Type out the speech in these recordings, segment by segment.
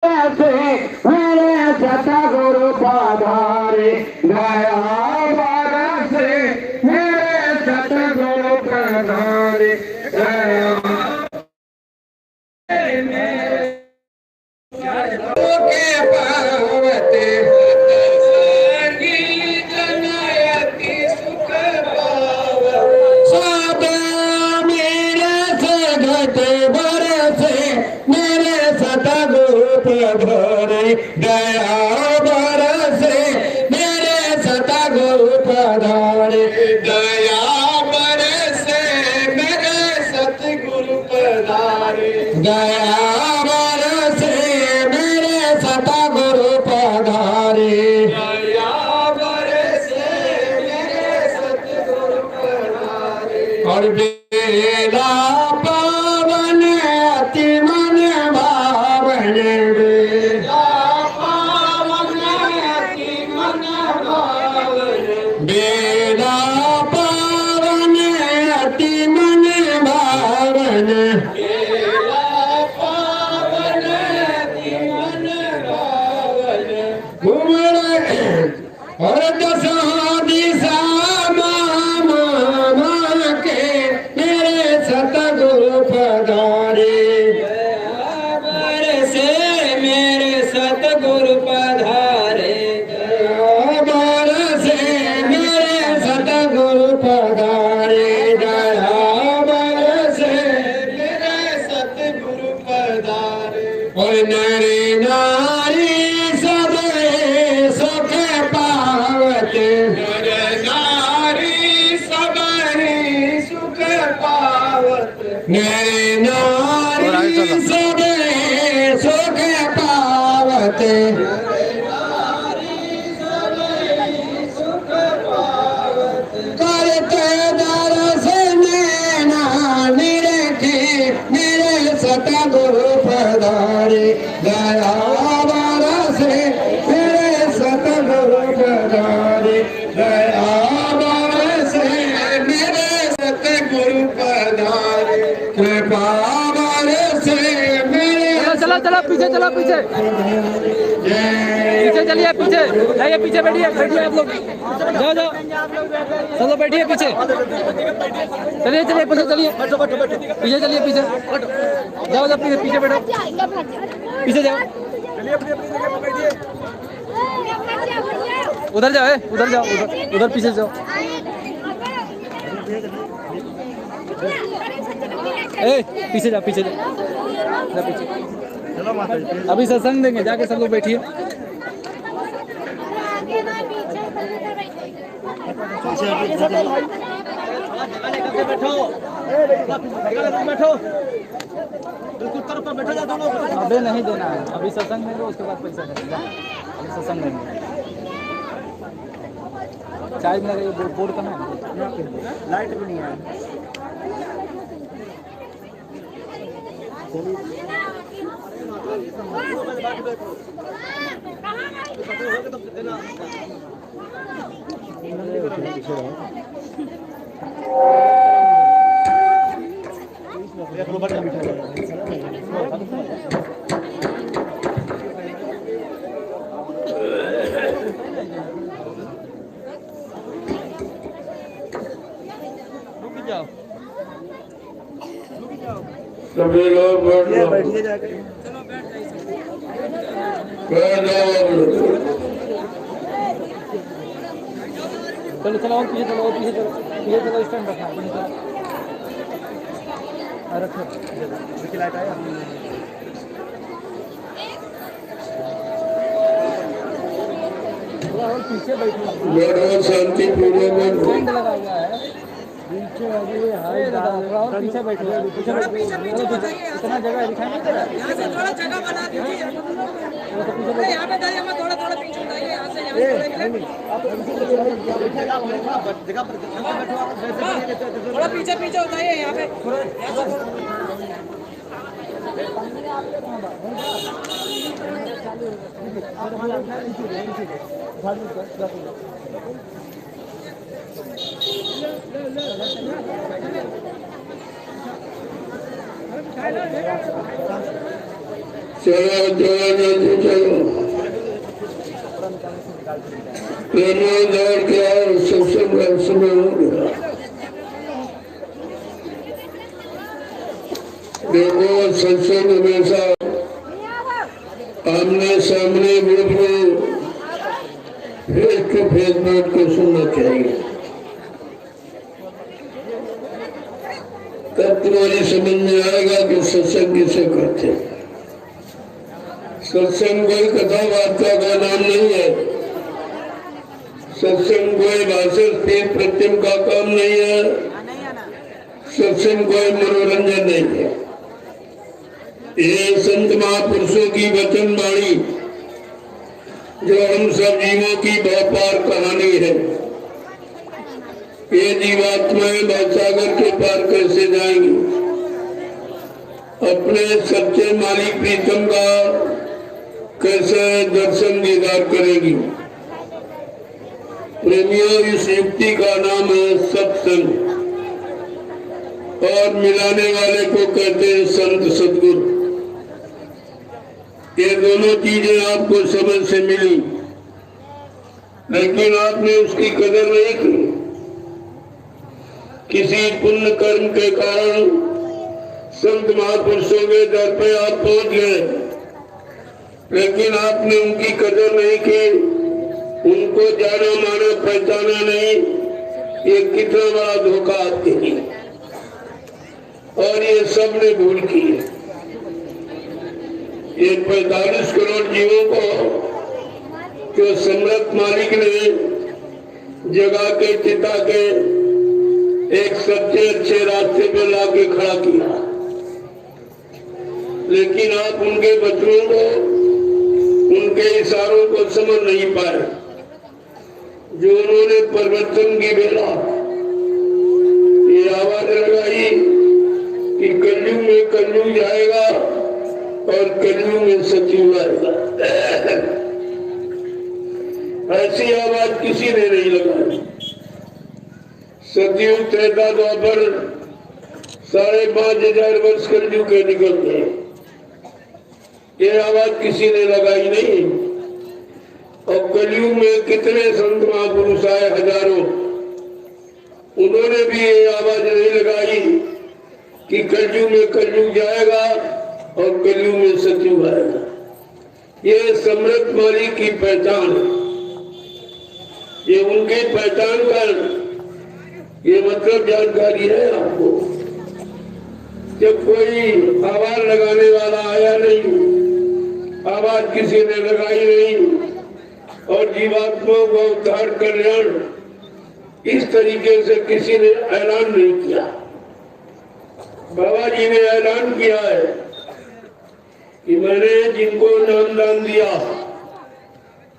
से मेरे सतगुरु पधारे गया बरसे मेरे सतगुरु पधारे गया के पावते संगीत नयति सुख पाव सब मेरे से घटे बरसे मेरे सतगुरु पधारे गया बरसे मेरे सतगुरु पधारे गया बरसे मेरे सतगुरु पधारे गया बरसे मेरे सतगुरु पधारे गया बरसे मेरे सतगुरु पधारे और बेला पावन अति मन भावन बेला पावन अति मन भावन बेला पावन अति मन भावन बेला पावन अति मन भावन घुमड़ और दसों दिशा मामा के मेरे सतगुरु पधारे बरसे मेरे सतगुरु पधारे बरसे मेरे सतगुरु पधारे दया बरसे मेरे सतगुरु पधारे और नरी नारी सब सुख पावते नर नारी सब सुख पावत नर नारी सब सुख पावते करते दर्शन नैना निरखे मेरे सतगुरु पधारे गया बरसे मेरे सतगुरु पधारे गया बरसे मेरे सतगुरु पधारे कृपा बरसे मेरे चलो चलो पीछे चलो पीछे पीछे चलिए पीछे जाइए पीछे बैठिए बैठिए आप लोग जाओ जाओ चलो बैठिए पीछे चलिए चलिए पीछे चलिए पीछे चलिए पीछे जाओ जाओ पीछे पीछे बैठो पीछे जाओ उधर जाओ उधर जाओ उधर पीछे जाओ पीछे जाओ पीछे जाओ पीछे अभी सत्संग देंगे जाके सब लोग बैठिए अबे नहीं देना है अभी सत्संग देंगे उसके बाद पैसा देंगे अभी सत्संग देंगे चार्ज में लगे बोर्ड कहाँ है लाइट भी नहीं है सभी लोग बैठिए जाके चलो चलो और पीछे चलो पीछे चलो स्टैंड रखना रखो लाइट आया और पीछे बैठो शांति पूर्वक स्टैंड लगा हुआ है पीछे और पीछे बैठो पीछे इतना जगह दिखाई नहीं दे रहा यहाँ से थोड़ा जगह बना दीजिए यहाँ पे जाइए मैं थोड़ा थोड़ा पीछे जाइए यहाँ से थोड़ा पीछे पीछे हो जाइए यहाँ पे चलो जल्दी चलो, दौड़ के आओ, सत्संग का समय हो गया। देखो सत्संग हमेशा आमने सामने बिल्कुल फेस टू फेस बैठ कर सुनना चाहिए, तब तुम्हारी समझ में आएगा कि सत्संग किसे करते हैं। सत्संग कोई कथा वार्ता का नाम नहीं है, सत्संग कोई भाषण स्पीच प्रत्यम का काम नहीं है, सत्संग कोई मनोरंजन नहीं है। ये संत महापुरुषों की वचन वाणी जो हम सब जीवों की व्यापार कहानी है। ये जीवात्माएं भवसागर के पार कैसे जाएंगी, अपने सच्चे मालिक प्रीतम का कैसे दर्शन दीदार करेगी। प्रेमियों, इस युक्ति का नाम है सत्संग और मिलाने वाले को कहते हैं संत सद्गुरु। ये दोनों चीजें आपको समझ से मिली, लेकिन आपने उसकी कदर नहीं की। किसी पुण्य कर्म के कारण संत महापुरुषों के दर पे आप पहुंच गए, लेकिन आपने उनकी कदर नहीं की, उनको जाना माना पहचाना नहीं। ये कितना बड़ा धोखा आपके लिए, और ये सब ने भूल की है। ये 45 करोड़ जीवों को जो सम्राट मालिक ने जगा के चिता के एक सच्चे अच्छे रास्ते पे लाके खड़ा किया, लेकिन आप उनके बच्चों को, उनके इशारों को समझ नहीं पाए। जो उन्होंने परिवर्तन की बेला ये आवाज लगाई कि कलयुग में कलयुग जाएगा और कलयुग में सतयुग आएगा, ऐसी आवाज किसी ने नहीं लगाई। सतयुग त्रेता द्वापर 5,500 वर्ष कलयुग के निकल गए, ये आवाज किसी ने लगाई नहीं। और कलयुग में कितने संत महापुरुष आए, हजारों, उन्होंने भी ये आवाज नहीं लगाई कि कलयुग में कलयुग जाएगा और कलयुग में सतयुग आएगा। ये सम्राट मालिक की पहचान है, ये उनकी पहचान का ये मतलब जानकारी है आपको। जब कोई आवाज लगाने वाला आया नहीं, आवाज किसी ने लगाई नहीं, और जीवात्माओं का उद्धार कल्याण इस तरीके से किसी ने ऐलान नहीं किया। बाबा जी ने ऐलान किया है कि मैंने जिनको नाम दान दिया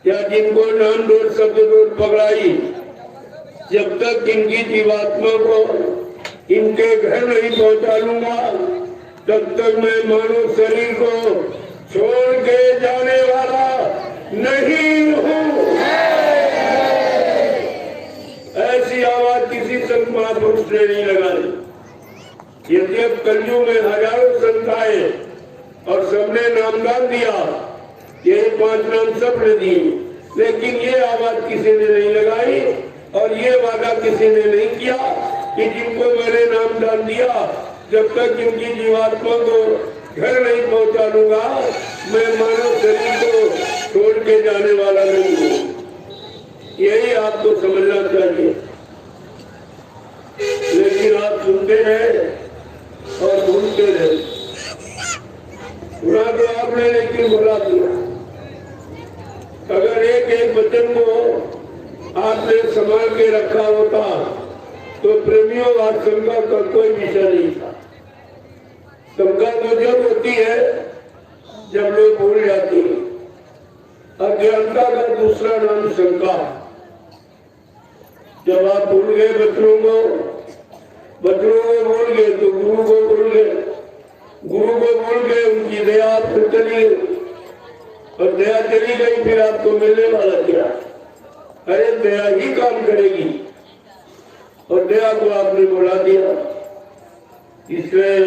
या जिनको नाम डोर शब्द डोर पकड़ाई, जब तक इनकी जीवात्मा को इनके घर नहीं पहुंचा लूंगा, तब तक मैं मानव शरीर को छोड़ के जाने वाला नहीं हूँ। ऐसी आवाज किसी संत महापुरुष ने नहीं लगाई। यदि अब कलयुग में हजारों संत आए और सबने नामदान दिया, यही 5 नाम सबने दिए, लेकिन ये आवाज किसी ने नहीं लगाई और ये वादा किसी ने नहीं किया कि जिनको मैंने नामदान दिया, जब तक जिनकी जीवात्मा को घर नहीं पहुंचा लूंगा, मैं मानव शरीर को छोड़ के जाने वाला नहीं हूँ। यही आपको समझना चाहिए। लेकिन आप सुनते रहे और भूलते रहे। सुना तो आपने, लेकिन भुला दिया। अगर एक एक वचन को आपने संभाल के रखा होता तो प्रेमियों आज शंका का कोई विषय नहीं था। शंका तो जब होती है जब लोग भूल जाते हैं। अज्ञानता का दूसरा नाम शंका। जब आप भूल गए बच्चों को भूल गए तो गुरु को भूल गए, गुरु को भूल गए, उनकी दया आप फिर चली गई, और दया चली गई, फिर आपको मिलने वाला क्या? अरे दया ही काम करेगी, और दया को आपने बुला दिया। इसलिए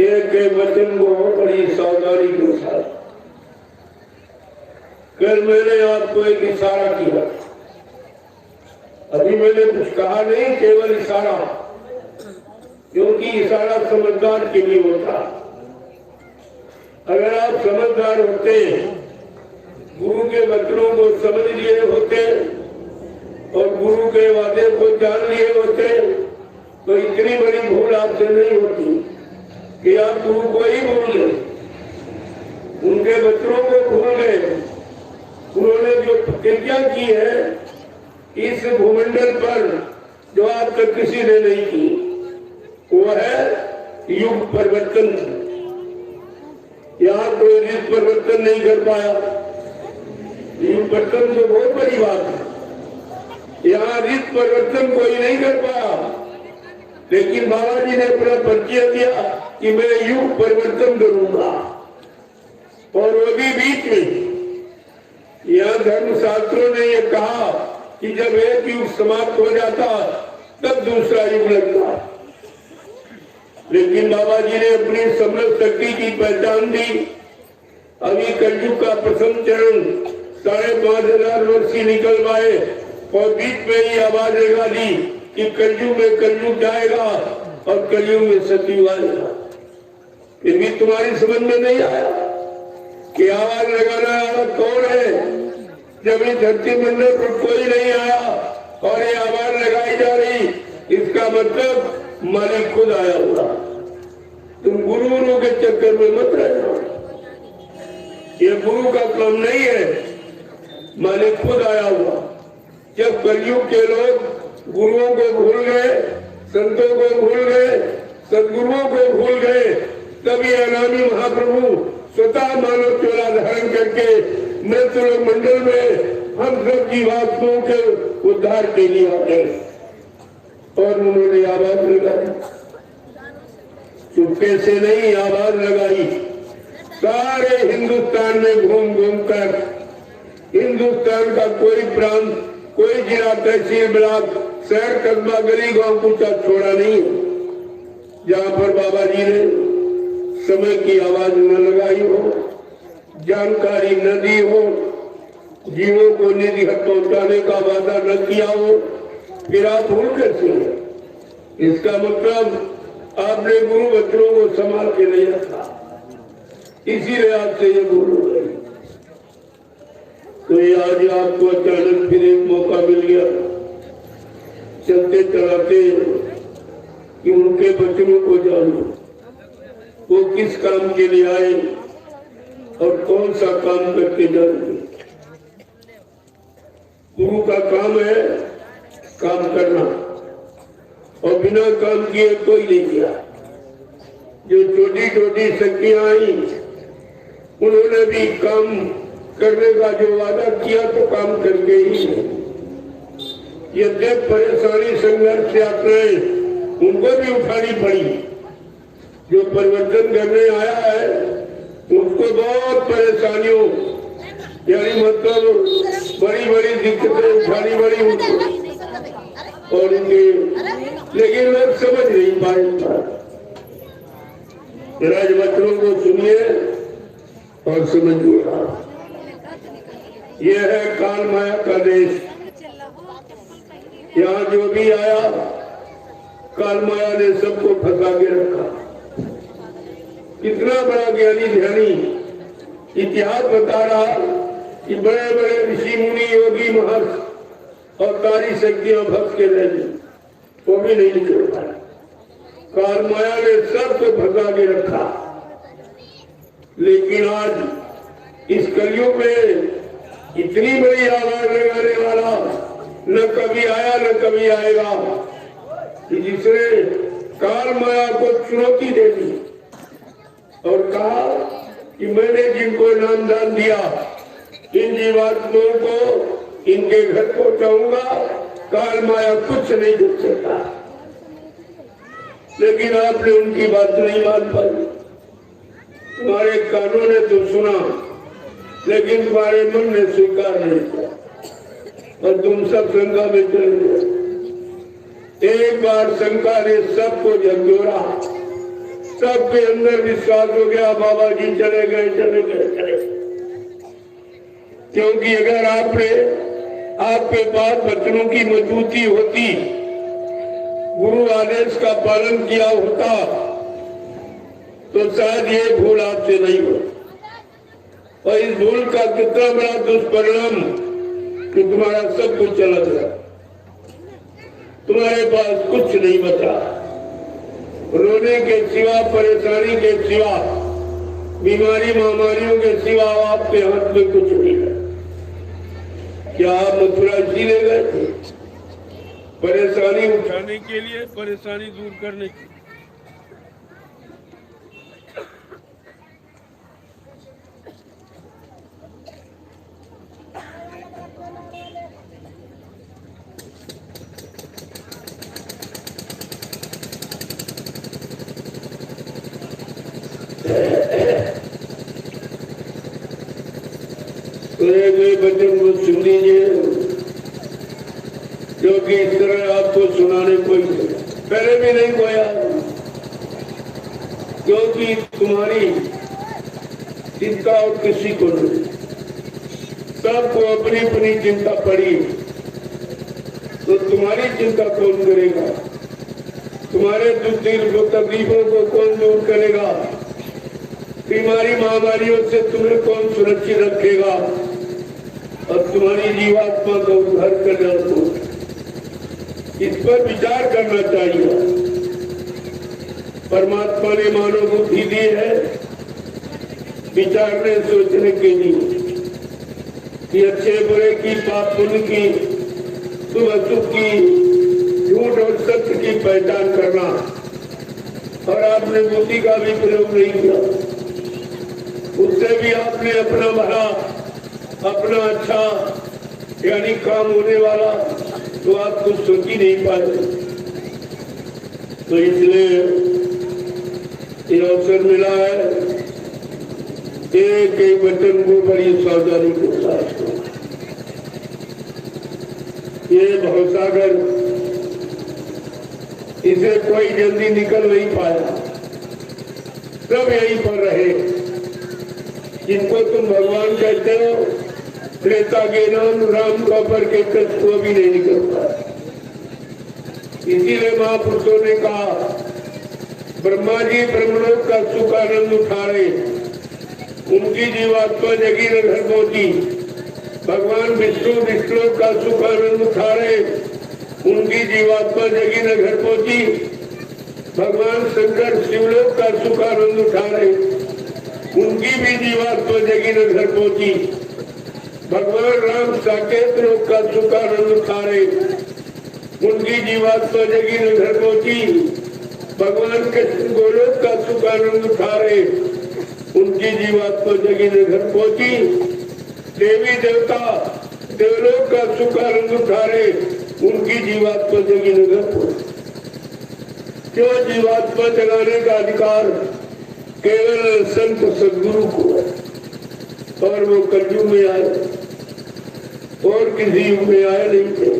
एक एक वचन को बड़ी सावधानी के साथ। कल मैंने आपको एक इशारा किया, अभी मैंने कुछ कहा नहीं, केवल इशारा, क्योंकि इशारा समझदार के लिए होता। अगर आप समझदार होते, गुरु के वचनों को समझ लिए होते और गुरु के वादे को जान लिए होते, तो इतनी बड़ी भूल आपसे नहीं होती कि आप गुरु को ही भूल गए, उनके वचनों को भूल गए। उन्होंने जो प्रतिज्ञा की है इस भूमंडल पर, जो आज तक किसी ने नहीं की, वो है युग परिवर्तन। यहाँ कोई युग परिवर्तन नहीं कर पाया। युग परिवर्तन तो बहुत बड़ी बात है, यहाँ युग परिवर्तन कोई नहीं कर पाया। लेकिन बाबा जी ने अपना परिचय दिया कि मैं युग परिवर्तन करूंगा, और वो भी बीच में। यहाँ धर्मशास्त्रों ने ये कहा कि जब एक युग समाप्त हो जाता तब दूसरा युग लगता। लेकिन बाबा जी ने अपनी समझ शक्ति की पहचान दी। अभी कलयुग का प्रथम चरण 5,500 वर्ष की निकलवाए और बीच में ही आवाज लगा दी कि कलयुग में कलयुग जाएगा और कलयुग में सतयुग आएगा। फिर भी तुम्हारी समझ में नहीं आया कि आवाज लगाना वाला कौन है। जब इस धरती मंडल पर कोई नहीं आया और ये आवाज लगाई जा रही, इसका मतलब मालिक खुद आया हुआ। तुम गुरु के चक्कर में मत रहना, ये गुरु का काम नहीं है, मालिक खुद आया हुआ। जब कलयुग के लोग गुरुओं को भूल गए, संतों को भूल गए, सदगुरुओं को भूल गए, तभी अनामी महाप्रभु स्वतः मानव चोला धारण करके मृत्यु मंडल में हम सब जीवात्माओं के उद्धार के लिए आ गए। और उन्होंने आवाज लगाई, चुपके से नहीं आवाज लगाई। सारे हिंदुस्तान में घूम घूम कर, हिंदुस्तान का कोई प्रांत, कोई जिला, तहसील, ब्लॉक, शहर, कस्बा, गली, गांव पूछा छोड़ा नहीं, जहाँ पर बाबा जी ने समय की आवाज न लगाई हो, जानकारी न दी हो, जीवों को निधि हक पहुंचाने का वादा न किया हो, फिर आप भूल कैसे हैं? इसका मतलब आपने गुरु वचनों को संभाल के नहीं रखा, इसीलिए आपसे ये भूल हो गई। तो ये आज आपको अचानक फिर एक मौका मिल गया चलते चलाते कि उनके वचनों को जानो, वो किस काम के लिए आए और कौन सा काम करके जाएंगे। गुरु का काम है काम करना, और बिना काम किए कोई नहीं किया। जो छोटी छोटी शक्तियां आई, उन्होंने भी काम करने का जो वादा किया तो काम करके ही। यद्यप परेशानी, संघर्ष, यात्राएं उनको भी उठानी पड़ी। जो परिवर्तन करने आया है उसको बहुत परेशानियों, यानी मतलब बड़ी बड़ी दिक्कतें उठानी पड़ी उनको, और इनके, लेकिन लोग समझ नहीं पाए। राजवचनों को सुनिए और समझिए। यह है काल माया का देश। यहाँ जो भी आया, काल माया ने सबको फंसा के रखा। कितना बड़ा ज्ञानी ध्यानी इतिहास बता रहा कि बड़े बड़े ऋषि मुनि, योगी, महर्षि और सारी शक्तियां फंस के रह गई, वो भी नहीं निकल पाया। काल माया ने सबको फंसा के रखा। लेकिन आज इस कलयुग में इतनी बड़ी आवाज लगाने वाला न कभी आया न कभी आएगा, कि जिसने काल माया को चुनौती दे दी और कहा कि मैंने जिनको नाम दान दिया, इन जीवात्माओं को इनके घर पहुंचाऊंगा, काल माया कुछ नहीं कर सकता। लेकिन आपने उनकी बात नहीं मान पाई। तुम्हारे कानों ने तो सुना, लेकिन तुम्हारे मन ने स्वीकार नहीं किया और तुम सब शंका में चले गए। एक बार शंका ने सबको झकझोरा, सबके अंदर विश्वास हो गया बाबा जी चले गए चले गए चले गए। क्योंकि अगर आपके पास बच्चों की मजबूती होती, गुरु आदेश का पालन किया होता, तो शायद ये भूल आपसे नहीं हो। और इस भूल का कितना बड़ा दुष्परिणाम कि तुम्हारा सब कुछ चला गया, तुम्हारे पास कुछ नहीं बचा। रोने के सिवा, परेशानी के सिवा, बीमारी महामारियों के सिवा आपके हाथ में कुछ नहीं है। क्या आप मथुरा इसीलिए गए थे? परेशानी उठाने के लिए, परेशानी दूर करने के लिए। तो एक बच्चों को सुन लीजिए, क्योंकि इस तरह आपको सुनाने कोई पहले भी नहीं कोया, क्योंकि तुम्हारी चिंता और किसी को नहीं, सबको अपनी अपनी चिंता पड़ी, तो तुम्हारी चिंता कौन करेगा? तुम्हारे दुख तकलीफों को कौन दूर करेगा? बीमारी महामारियों से तुम्हें कौन सुरक्षित रखेगा? और तुम्हारी जीवात्मा को उद्धार करना हो, इस पर विचार करना चाहिए। परमात्मा ने मानव बुद्धि दी है विचारने सोचने के लिए कि अच्छे बुरे की, पाप पुण्य की, शुभ अशुभ की, झूठ और सत्य की पहचान करना। और आपने बुद्धि का भी प्रयोग नहीं किया, उससे भी आपने अपना भला, अपना अच्छा यानी काम होने वाला तो आप कुछ सोच ही नहीं पाए। तो इसलिए ये अवसर मिला है, एक एक वचन को बड़ी सावधानी के साथ। ये भवसागर, इसे कोई जल्दी निकल नहीं पाया, सब यहीं पर रहे। जिनको तुम भगवान कहते हो, त्रेता के नाम राम द्वापर के कष्ट को भी नहीं निकल पाया। इसीलिए महापुरुषों ने कहा, ब्रह्मा जी ब्रह्मलोक का सुख आनंद उठा रहे, उनकी जीवात्मा जगी न घर पहुंची। भगवान विष्णु विष्णु का सुख आनंद उठा रहे, उनकी जीवात्मा जगी न घर पहुंची। भगवान शंकर शिवलोक का सुख आनंद उठा रहे, उनकी भी जीवात्मा जगी न घर पहुंची। भगवान राम साकेत लोक का सुख आनंद उठा रहे, उनकी जीवात्मा जगी न घर पहुंची। भगवान कृष्ण गोलोक का सुख आनंद उठा रहे, उनकी जीवात्मा जगी न घर पहुंची। देवी देवता देवलोक का सुख आनंद उठा रहे, उनकी जीवात्मा जगी न घर पहुंची। क्यों? जीवात्मा जगाने का अधिकार केवल संत सदगुरु को है, और वो कलयुग में आए और किसी युग में आए नहीं थे,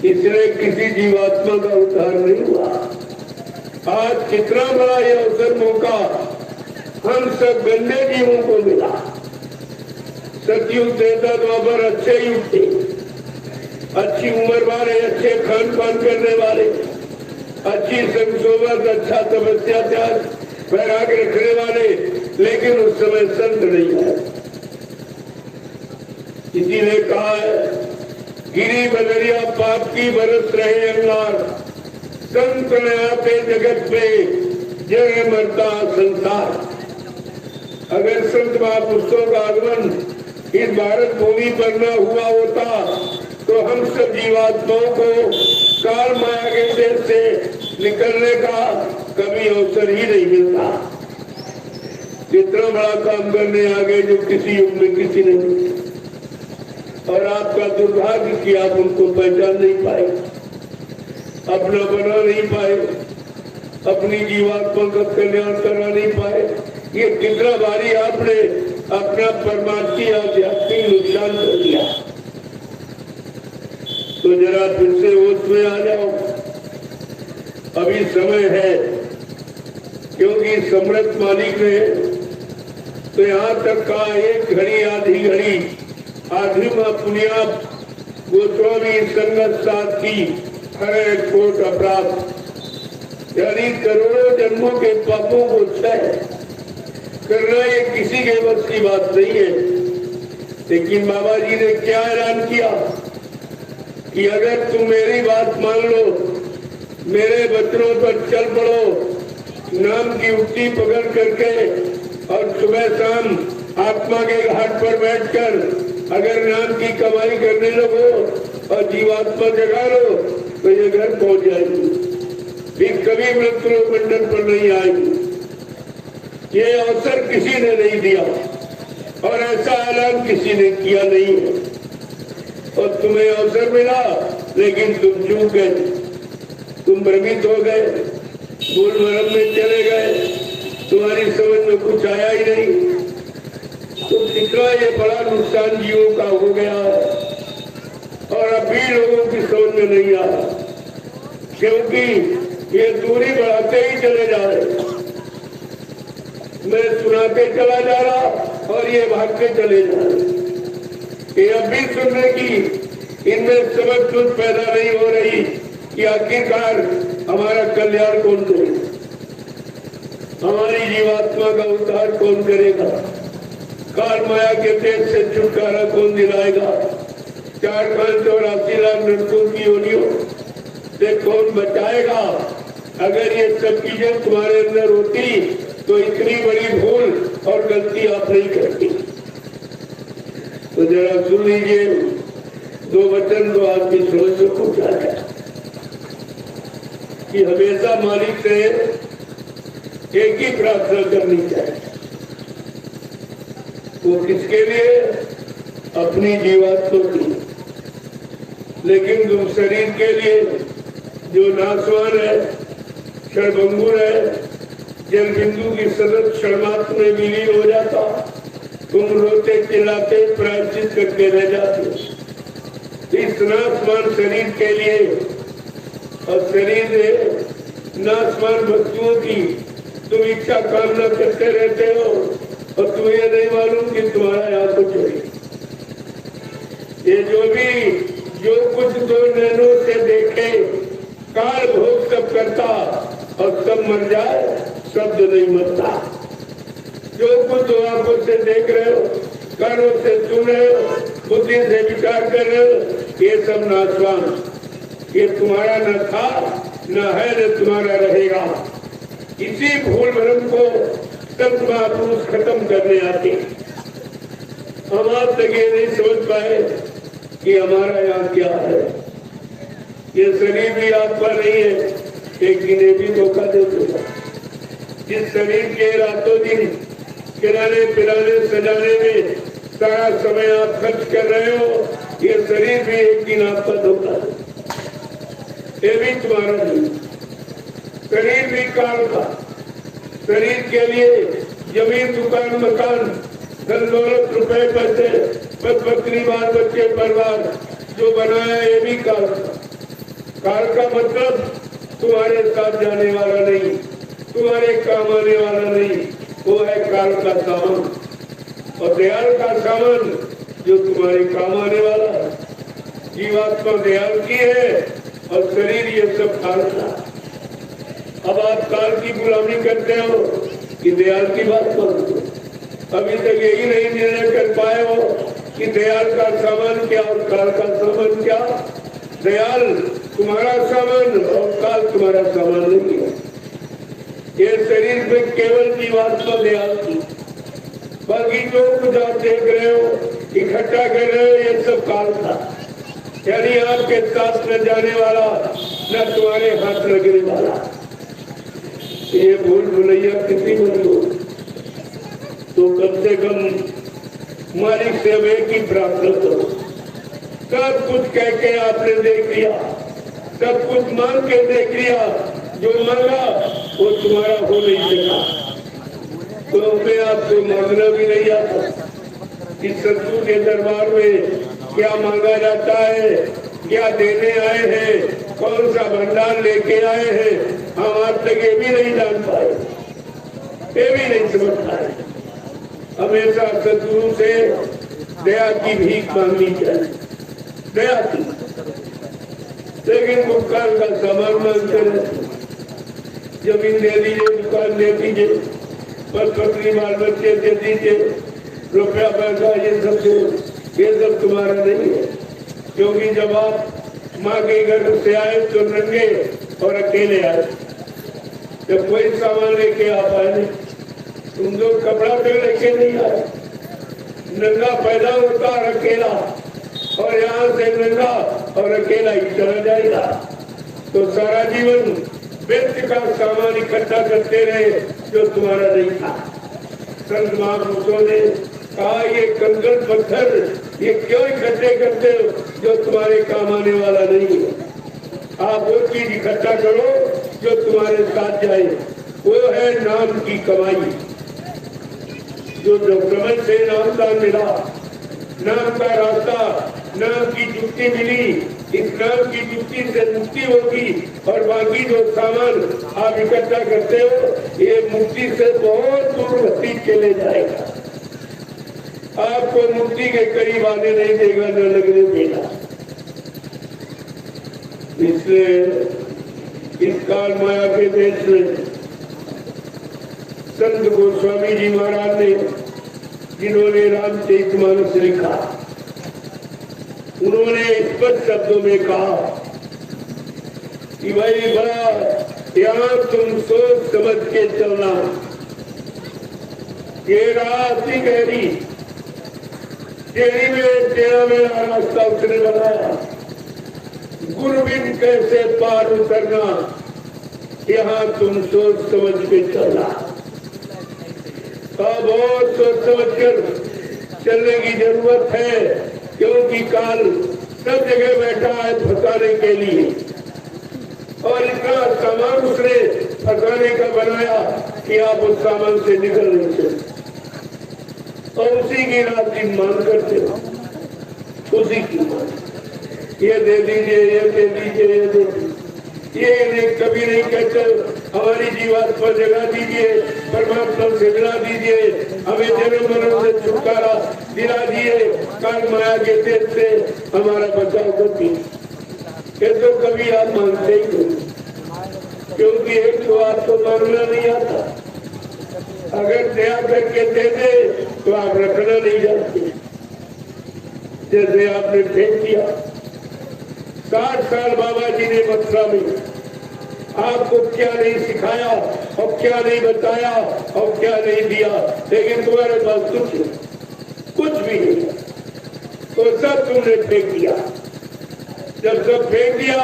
इसलिए किसी जीवात्मा का उद्धार नहीं हुआ। आज कितना बड़ा ये अवसर, मौका हम सब गंदे जीवों को मिला। सतयुग त्रेता द्वापर अच्छे युग थे, अच्छी उम्र वाले, अच्छे खान पान करने वाले, अच्छी संसोबत, अच्छा तपस्या त्याग वैराग रखने वाले, लेकिन उस समय संत नहीं है। इसीलिए कहा है, गिरी बदरिया पाप की बरस रहे अंगार, संत न आते जगत पे जय मरता संसार। अगर संत महापुरुषों का आगमन इस भारत भूमि पर न हुआ होता, तो हम सब जीवात्माओं को काल माया के देश से निकलने का कभी अवसर ही नहीं मिलता। इतना बड़ा काम करने आ गए जो किसी युग में किसी ने नहीं। और आपका दुर्भाग्य कि आप उनको पहचान नहीं पाए, अपना बना नहीं पाए, अपनी जीवात्मा का कल्याण करा नहीं पाए। ये कितना बारी आपने अपना परमार्थी आध्यात्मिक नुकसान कर दिया। तो जरा फिर से होश में आ जाओ, अभी समय है। क्योंकि समर्थ मालिक ने तो यहाँ तक कहा, एक घड़ी आधी घड़ी आधी माँ पुनिया गोस्वामी संगत साथ की हरे कोट अपराध, यानी करोड़ों जन्मों के पापों को क्षय करना ये किसी के बस की बात नहीं है। लेकिन बाबा जी ने क्या ऐलान किया कि अगर तुम मेरी बात मान लो, मेरे वचनों पर चल पड़ो, नाम की उक्ति पकड़ करके और सुबह शाम आत्मा के घाट पर बैठकर अगर नाम की कमाई करने लगो और जीवात्मा जगा लो तो ये घर पहुंच जाएगी, फिर कभी मृत्यु मंडल पर नहीं आएगी। ये अवसर किसी ने नहीं दिया और ऐसा ऐलान किसी ने किया नहीं है। और तुम्हें अवसर मिला लेकिन तुम चूक गए, तुम भ्रमित हो गए, भूल भ्रम में चले गए, तुम्हारी समझ में कुछ आया ही नहीं। तो कितना ये बड़ा नुकसान जीवों का हो गया है और अभी लोगों की समझ में नहीं आ रहा, क्योंकि ये दूरी बढ़ाते ही चले जा रहे। मैं सुनाते चला जा रहा और ये भागते चले जा रहे। ये अब भी सुनने की इनमें समझ कुछ पैदा नहीं हो रही कि आखिरकार हमारा कल्याण कौन करेगा, हमारी जीवात्मा का उद्धार कौन करेगा, काल माया के पेट से छुटकारा कौन दिलाएगा, 4,84 लाख नरकों की योनियों से कौन बचाएगा। अगर ये सब चीजें तुम्हारे अंदर होती तो इतनी बड़ी भूल और गलती आप नहीं करती। तो जरा सुन लीजिए, 2 वचन तो आपकी समझ में कुछ आ जाए कि हमेशा मालिक से एक ही प्रार्थना करनी चाहिए। वो किसके लिए? अपनी जीवात्मा की। लेकिन तुम शरीर के लिए जो नासवान है, क्षणभंगुर है, जल बिंदु की सतत क्षणमात्र में विलीन हो जाता, तुम रोते चिल्लाते प्रायश्चित करके रह जाते। इस नासवान शरीर के लिए और शरीर से नासवान वस्तुओं की तुम इच्छा कामना करते रहते हो और तुम्हें नहीं मालूम कि तुम्हारा यहाँ कुछ है। ये जो कुछ 2 नैनों से देखे काल भोग सब करता और सब मर जाए, शब्द नहीं मरता। जो कुछ 2 आंखों से देख रहे हो, कानों से सुन रहे हो, बुद्धि से विचार कर रहे हो, ये सब नाशवान, ये तुम्हारा न था न है न तुम्हारा रहेगा। इसी भूल भ्रम को संत महापुरुष खत्म करने आते। हम आज तक ये नहीं समझ पाए कि हमारा यहाँ क्या है। ये शरीर भी आपका नहीं है, एक दिन ये भी धोखा दे देगा। जिस शरीर के रातों दिन खिलाने पिलाने सजाने में सारा समय आप खर्च कर रहे हो, ये शरीर भी एक दिन आपका धोखा दे। ये भी तुम्हारा नहीं, शरीर भी काल का। शरीर के लिए जमीन दुकान मकान धन दौलत रुपए पैसे पत्नी बाल बच्चे परिवार जो बनाया ये भी काल का। काल का मतलब तुम्हारे साथ जाने वाला नहीं, तुम्हारे काम आने वाला नहीं, वो है काल का सामान। और दयाल का सामान जो तुम्हारे काम आने वाला है। जीवात्मा दयाल की है और शरीर ये सब काल का। अब आप काल की गुलामी करते हो कि दयाल की बात करो। अभी तक यही नहीं निर्णय कर पाए हो कि दयाल का सामान क्या और काल का सामान क्या। दयाल तुम्हारा सामान और काल तुम्हारा सामान नहीं है। ये शरीर में केवल जीवात्मा दयाल की, बाकी जो कुछ आप देख रहे हो इकट्ठा कर रहे हो ये सब काल का। यानी आपके साथ न जाने वाला न तुम्हारे हाथ लगने वाला। ये भूल भुलैया किसी बनी हो तो कम से कम मालिक से एक ही प्रार्थना करो। सब कुछ कह के आपने देख लिया, सब कुछ मांग के देख लिया, जो मांगा वो तुम्हारा हो नहीं सका तो हमें आपको मांगना भी नहीं आता कि सत्सु के दरबार में क्या मांगा जाता है, क्या देने आए हैं, कौन सा भंडार लेके आए हैं, हम आज तक ये भी नहीं जान पाए। ये भी नहीं समझता है। हमेशा सदगुरु से दया की भीख मांगनी चाहिए, दया की। लेकिन दुकान का सामान मांगते रहते, जमीन दे दीजिए, दुकान दे दीजिए, बस बकरी बाल बच्चे दे दीजिए, रुपया पैसा ये सब तुम्हारा नहीं है। क्योंकि जब आप माँ के घर से आए तो नंगे और अकेले आए, जब कोई सामान लेके आ पाए नहीं, तुम लोग कपड़ा तो लेके नहीं आए, नंगा पैदा होता और अकेला, और यहाँ से नंगा और अकेला ही चला जाएगा। तो सारा जीवन व्यक्ति का सामान इकट्ठा करते रहे जो तुम्हारा नहीं था। संत महापुरुषों ने कहा ये कंकड़ पत्थर ये क्यों इकट्ठे करते हो जो तुम्हारे काम आने वाला नहीं है। आप वो चीज इकट्ठा करो जो तुम्हारे साथ जाए, वो है नाम की कमाई। जो समय से नामदान मिला, नाम का रास्ता, नाम की जुक्ति मिली, इस नाम की जुक्ति से मुक्ति होगी। और बाकी जो सामान आप इकट्ठा करते हो ये मुक्ति से बहुत दूर गति चले जाएगा, आपको मुक्ति के करीब आने नहीं देगा, न लगने देगा। इसलिए इस काल माया के देश में संत गोस्वामी जी महाराज ने, जिन्होंने रामचरितमानस लिखा, उन्होंने स्पष्ट शब्दों में कहा कि भाई बड़ा यहाँ तुम सोच समझ के चलना, ये रास्ते गहरी टेढ़ी में टेढ़ा मेरा रास्ता उसने बनाया, गुरु बिन कैसे पार उतरना, यहाँ तुम सोच समझ के चलना। बहुत सोच समझ कर चलने की जरूरत है, क्योंकि काल सब जगह बैठा है फंसाने के लिए, और इतना सामान उसने फंसाने का बनाया कि आप उस सामान से निकल नहीं सकते, और उसी की रात की मांग करते हो, उसी की मांग, ये दे दीजिए, ये दे दीजिए, ये दे दीजिए। ये नहीं, कभी नहीं कहते हमारी जीवात पर जगा दीजिए, परमात्मा से मिला दीजिए, हमें जन्म मरण से छुटकारा दिला दिए, काल माया के तेज से हमारा बचाव करती। ये तो कभी आप मानते ही नहीं, क्योंकि एक तो आपको मांगना नहीं आता, अगर दया करके दे दे तो आप रखना नहीं जानते। जैसे आपने फेंक दिया, 60 साल बाबा जी ने मथुरा में आपको क्या नहीं सिखाया और क्या नहीं बताया और क्या नहीं दिया, लेकिन तुम्हारे पास कुछ भी नहीं, तो सब तुमने फेंक दिया। जब सब फेंक दिया,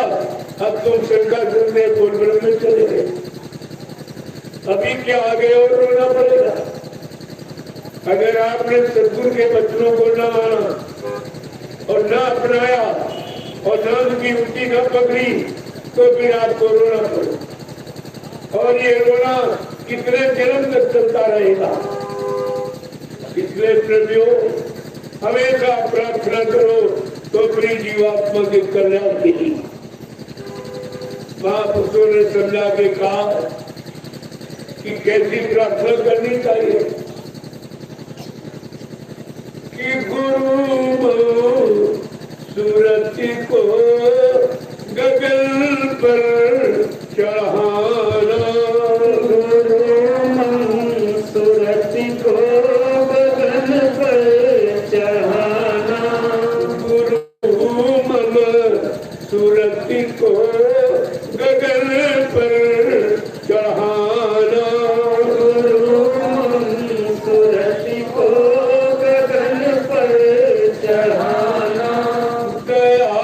अब तुम शंकर में बोलबल में चले गए। अभी क्या आगे और रोना पड़ेगा। अगर आपने सदगुरु के बच्चों को न माना और न अपनाया और न उनकी उल्टी न पकड़ी, तो फिर आपको रोना पड़ेगा, और ये रोना कितने जन्म तक चलता रहेगा। इसलिए प्रेमियों, हमेशा प्रार्थना करो तो अपनी जीवात्मा के कल्याण के लिए। महापुरुषों ने समझा के कहा कि कैसी प्रार्थना करनी चाहिए कि गुरु सूरत को गगन पर चढ़ाना, सूरत को गगन पर चढ़ाना, गुरु मन सूरत को गगन पर चढ़ाना, गुरु मन सूरत को गगन पर चढ़ाना, दया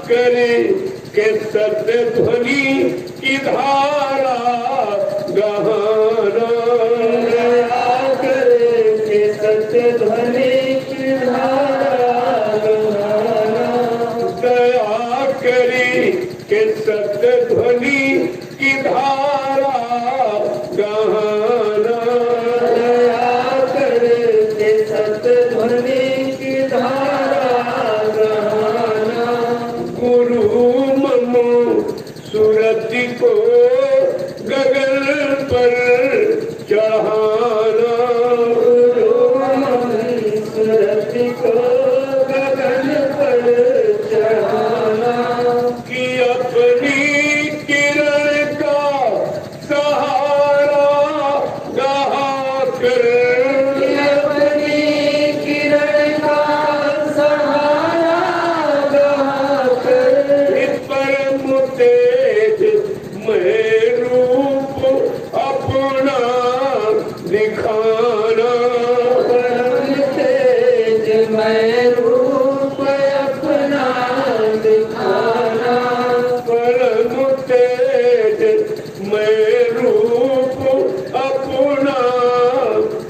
करे के सत्य ध्वनि की धारा गहाना, दया करे के सत्य ध्वनि की धारा गहाना, दया करे के सत्य ध्वनि की धारा गहाना, दया करे के सत्य ध्वनि की धारा गहाना, गुरु मनो सूरत को गगन पर को गगन पर चढ़ाना, कि अपनी किरण का सहारा गहा कर, अपनी किरण का सहारा गहा कर, परम तेज में रूप अपना दिखाना, परम तेज में रूप अपना दिखाना, परम तेज में रूप अपना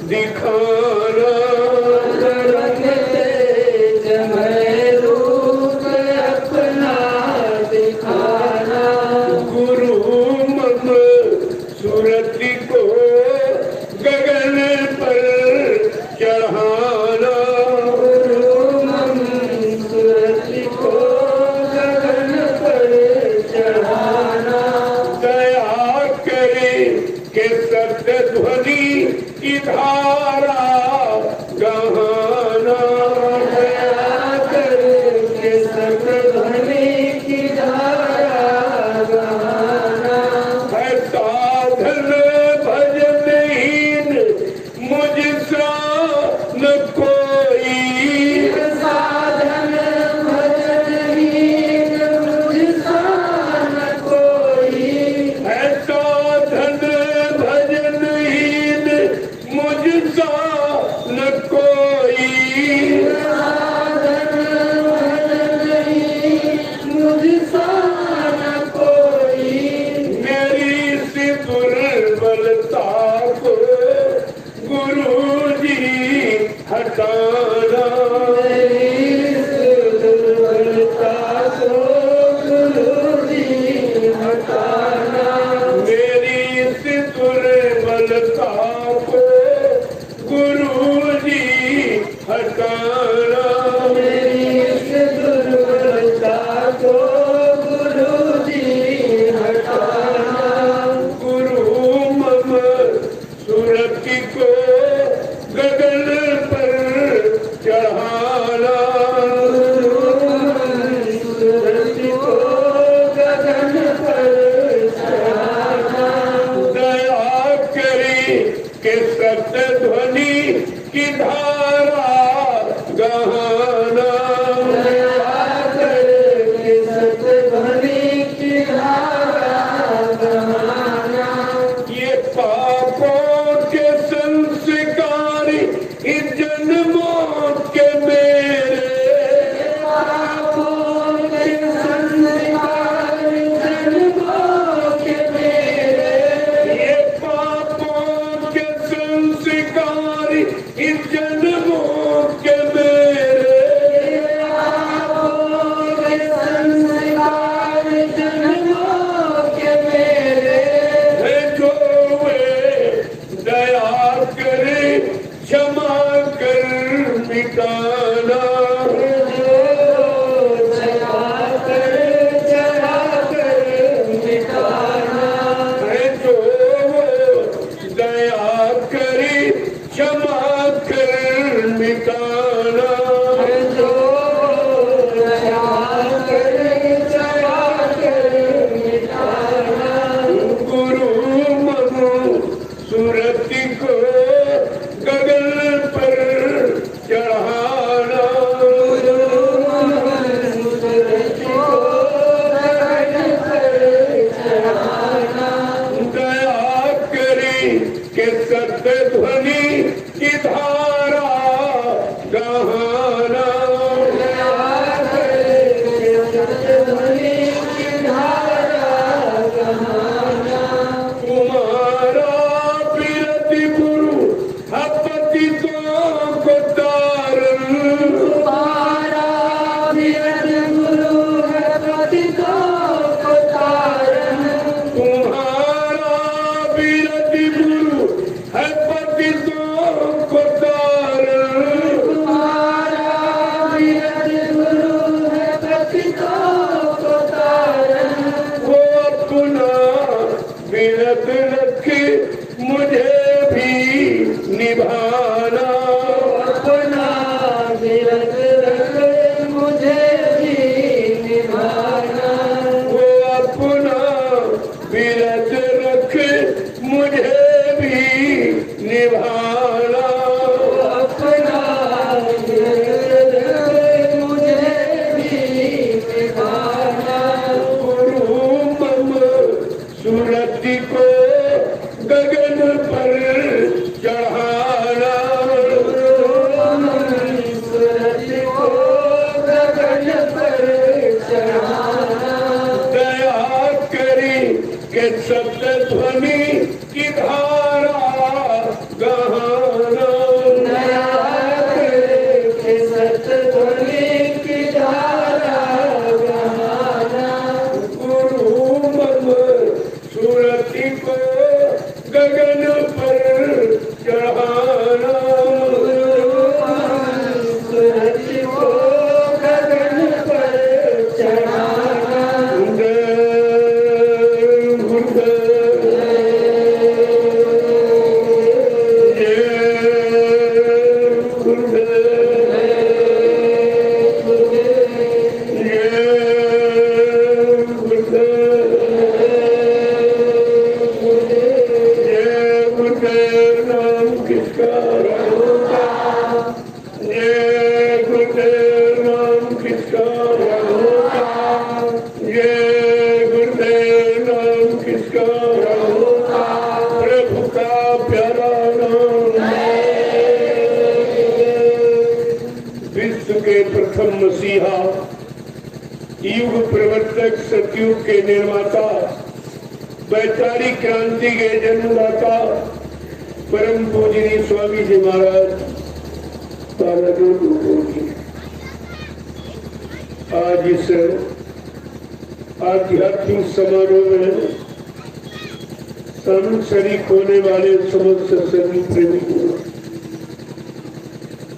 दिखाना, परम तेज में रूप अपना दिखाना, गुरु मम सूरति को गगन पर चढ़ाना, गुरु मम सूरति को गगन पर चढ़ाना, दया करे के सत्य ध्वनि की धारा गहाना, दया करे के सत्य ध्वनि की धारा गहाना, है साधन भजनहीन मुझसा न कोई, साधन भजनहीन मुझसा न कोई, है साधन भजनहीन मुझसा न कोई, साधन भजनहीन मुझसा न कोई, मेरी सी दुर्बलता को गुरु जी हटाना, मेरी सी दुर्बलता को गुरु जी हटाना, मेरी सी दुर्बलता को गुरु जी हटाना, मेरी सी दुर्बलता को गुरु जी हटाना, गुरु मम सूरति को गगन पर चढ़ाना, गुरु मम सूरति को गगन पर चढ़ाना, दया करी के सत्य ध्वनि की धारा गहाना, दया करे के सत्य ध्वनि की धारा गहाना, ये पापों के संस्कार इस जन्मों के मेरे, पापों के संस्कार इस जन्मों के मेरे, ये पापों के संस्कार इस जन्मों के मेरे, पापों के संस्कार इस जन्मों के मेरे, है जो वे दया करे क्षमा कर मिटाना, जो दया करे क्षमा कर मिटाना, है जो दया करे क्षमा कर मिटाना, है जो दया करे क्षमा कर मिटाना, गुरु मम सूरति को गगन पर चढ़ाना, गुरु मम सूरति को गगन पर चढ़ाना, दया करी के सत्य ध्वनि की धारा गहाना, दया करे के सत्य ध्वनि की धारा गहाना, तुम्हारा बिरति गुरु अपतितों को तारन, तुम्हारा बिरति गुरु अपतितों को तारन, तुम्हारा बिरति गुरु अपतितों को तारन, तुम्हारा मुझे भी निभाना, वो अपना विरत रखे मुझे भी निभाना, अपना विरत रखे मुझे भी निभाना, गुरु मम सूरत को गगन पर चढ़ाना, सूरज को गगन पर चढ़ाना, दया करी के शब्द ध्वनि की धारा गहाना, दया करके सतध्वनि की धारा गहाना, गुरु मम सूरत को गगन पर चढ़ाना, सूरज को गगन पर चढ़ाना, प्रभु का प्यारा नाम, विश्व के प्रथम मसीहा, युग प्रवर्तक, सतयुग के निर्माता, वैचारिक क्रांति के जन्मदाता, परम पूजनीय स्वामी जी महाराज आज इस आध्यात्मिक समारोह में शामिल शरीक होने वाले समस्त सभी प्रेमी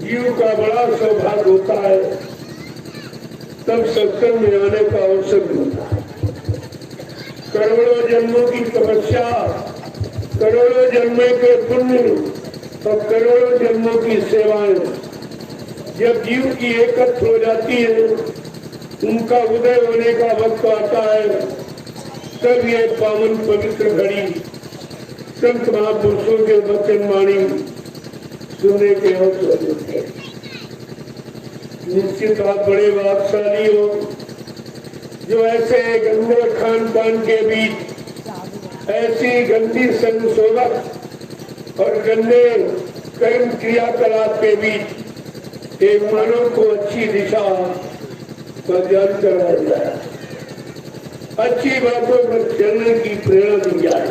जीव का बड़ा सौभाग्य होता है तब सत्संग में आने का अवसर मिलता है। करोड़ों जन्मों की तपस्या, करोड़ों जन्मों के पुण्य और करोड़ों जन्मों की सेवाएं जब जीव की एकत्र हो जाती है, उनका उदय होने का वक्त आता है, तब ये पावन पवित्र घड़ी संत महापुरुषों के वचन वाणी सुनने के अवसर मिलते हैं। निश्चित आप बड़े भाग्यशाली हो जो ऐसे गंदे खान पान के बीच, ऐसी गंदी संशोधक और गंदे कर्म क्रियाकलाप के बीच एक मानव को अच्छी दिशा का ज्ञान कराया जाए, अच्छी बातों पर चलने की प्रेरणा दी जाए।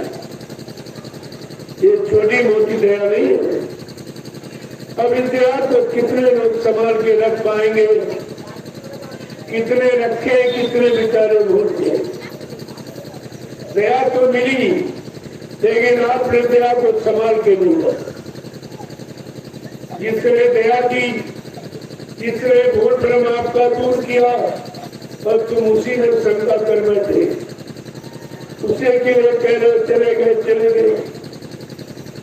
ये छोटी मोटी दया नहीं है। अब इतिहास को कितने लोग संभाल के रख पाएंगे, कितने रखे, कितने बेचारे भूल गए। दया तो मिली, लेकिन आपने दया को संभाल के नहीं रखा। जिसने दया की, जिसने भूल भ्रम आपका दूर किया और तुम उसी में शंका कर बैठे, उसे के लिए कह रहे चले गए।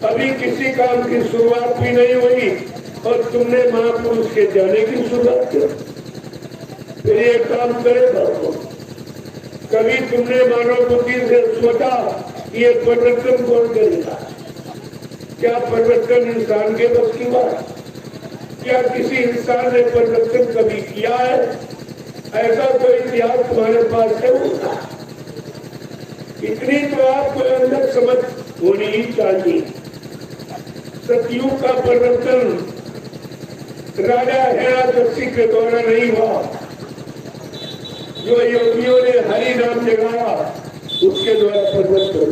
अभी किसी काम की शुरुआत भी नहीं हुई और तुमने महापुरुष के जाने की शुरुआत की। फिर ये काम करेगा। कभी तुमने मानव बुद्धि से सोचा ये परिवर्तन कौन करेगा? क्या परिवर्तन इंसान के बस की बात? क्या किसी इंसान ने परिवर्तन कभी किया है? ऐसा कोई इतिहास तुम्हारे पास है? इतनी तो आपको अंदर समझ होनी ही चाहिए। सतयुग का परिवर्तन राजा हिरण्यकशिपु के द्वारा नहीं हुआ। जो योगियों ने हरि नाम जगाया उसके द्वारा परिवर्तन।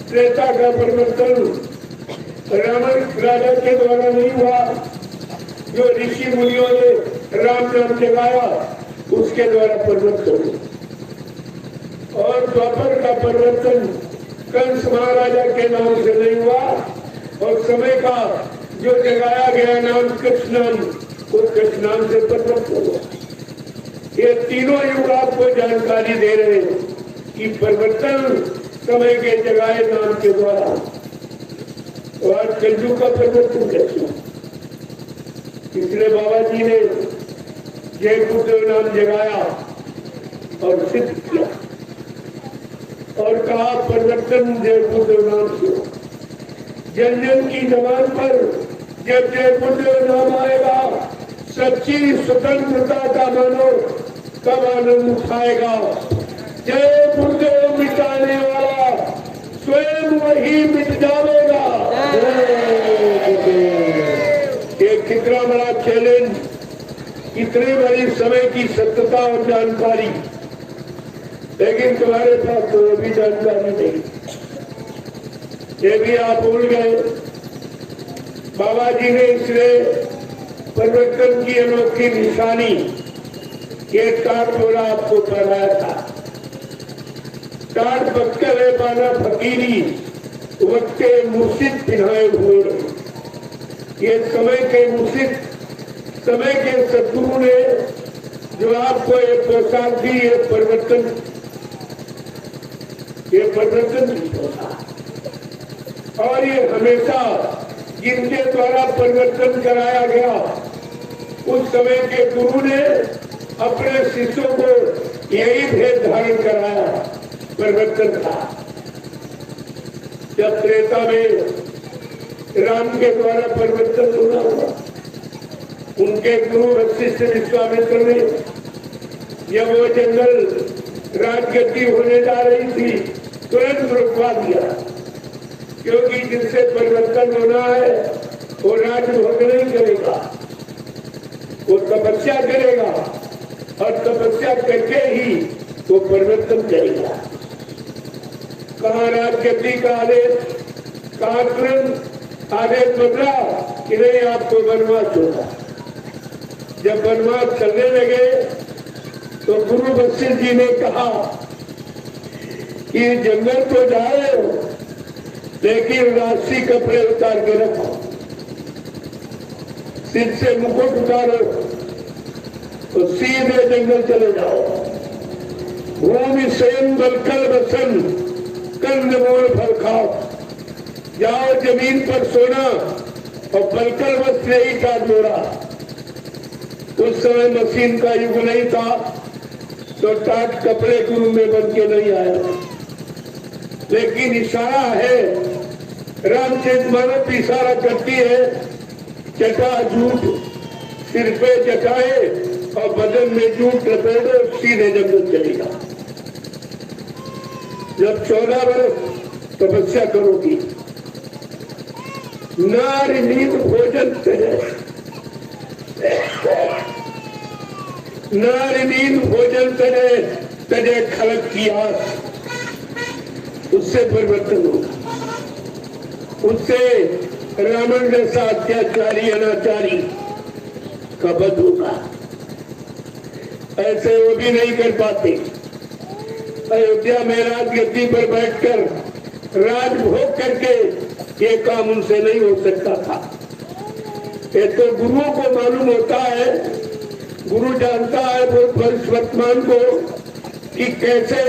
त्रेता का परिवर्तन रावण राजा के द्वारा नहीं हुआ। जो ऋषि मुनियों ने राम नाम जगाया उसके द्वारा परिवर्तन। और द्वापर का परिवर्तन कंस महाराजा के नाम से नहीं हुआ और समय का जो जगाया गया नाम कृष्ण नाम, वो कृष्ण नाम से परिवर्तन हुआ। ये तीनों युग आपको जानकारी दे रहे हैं कि परिवर्तन समय के जगाए नाम के द्वारा। और आज कलयुग का परिवर्तन कैसे? इसलिए बाबा जी ने जय गुरुदेव नाम जगाया और सिद्ध किया और कहा परिवर्तन जय गुरुदेव नाम से हो। जन जन की जबान पर जब जय गुरुदेव नाम आएगा, सच्ची स्वतंत्रता का मानो कब आनंद उठाएगा। जय गुरुदेव मिटाने वाला स्वयं वही मिट जाएगा। ये कितना बड़ा चैलेंज, इतने बड़ी समय की सत्यता और जानकारी, लेकिन तुम्हारे पास तो भी जानकारी नहीं। ये भी आप भूल गए। बाबा जी ने इसलिए परिवर्तन की अनोखी निशानी ये टाट बोला आपको पढ़ाया था। टाट बक्कर है पाना फकीरी वक्त के मुर्शिद पिन्हाए हुए। ये समय के मुर्शिद, समय के सद्गुरु ने जो आपको ये पोशाक दी, ये परिवर्तन की पोशाक, और ये हमेशा जिनके द्वारा परिवर्तन कराया गया, उस समय के गुरु ने अपने शिष्यों को यही भेद धारण कराया, परिवर्तन था। जब त्रेता में राम के द्वारा परिवर्तन होना हुआ, उनके गुरु वशिष्ठ विश्वामित्र ने जब वो जंगल राजगद्दी होने जा रही थी, तुरंत रुकवा दिया, क्योंकि जिनसे परिवर्तन होना है वो राजभोग नहीं करेगा, वो तपस्या करेगा और तपस्या करके ही वो परिवर्तन करेगा। कहाँ राजगद्दी का आदेश, कहाँ तुरंत आदेश बदला कि नहीं आपको वनवास होगा। जब वनवास चलने लगे तो गुरु वशिष्ठ जी ने कहा कि जंगल तो जाए लेकिन राशि कपड़े उतार के रखो, सिर से मुकुट उतारो तो सीधे जंगल चले जाओ। भूमि स्वयं बलकल बसन कंदमूल फल खाओ। जाओ जमीन पर सोना और बलकल वस्त्र ही काट मोड़ा। उस समय मशीन का युग नहीं था तो टाट कपड़े गुरु में बन के नहीं आया, लेकिन इशारा है, रामचरितमानस इशारा करती है, जटा जूट सिर पे जटाए और बदन में जूट लपेटो, सीधे जंगल चलेगा। जब 14 वर्ष तपस्या करोगी, नारी नींद भोजन करे, नारी नींद भोजन करे तजे खलक की आस, उससे परिवर्तन होगा। उससे रावण जैसा अत्याचारी अनाचारी का वध होगा। ऐसे वो भी नहीं कर पाते। अयोध्या में राजगद्दी पर बैठकर राजभोग करके ये काम उनसे नहीं हो सकता था। ये तो गुरुओं को मालूम होता है, गुरु जानता है भविष्य वर्तमान को कि कैसे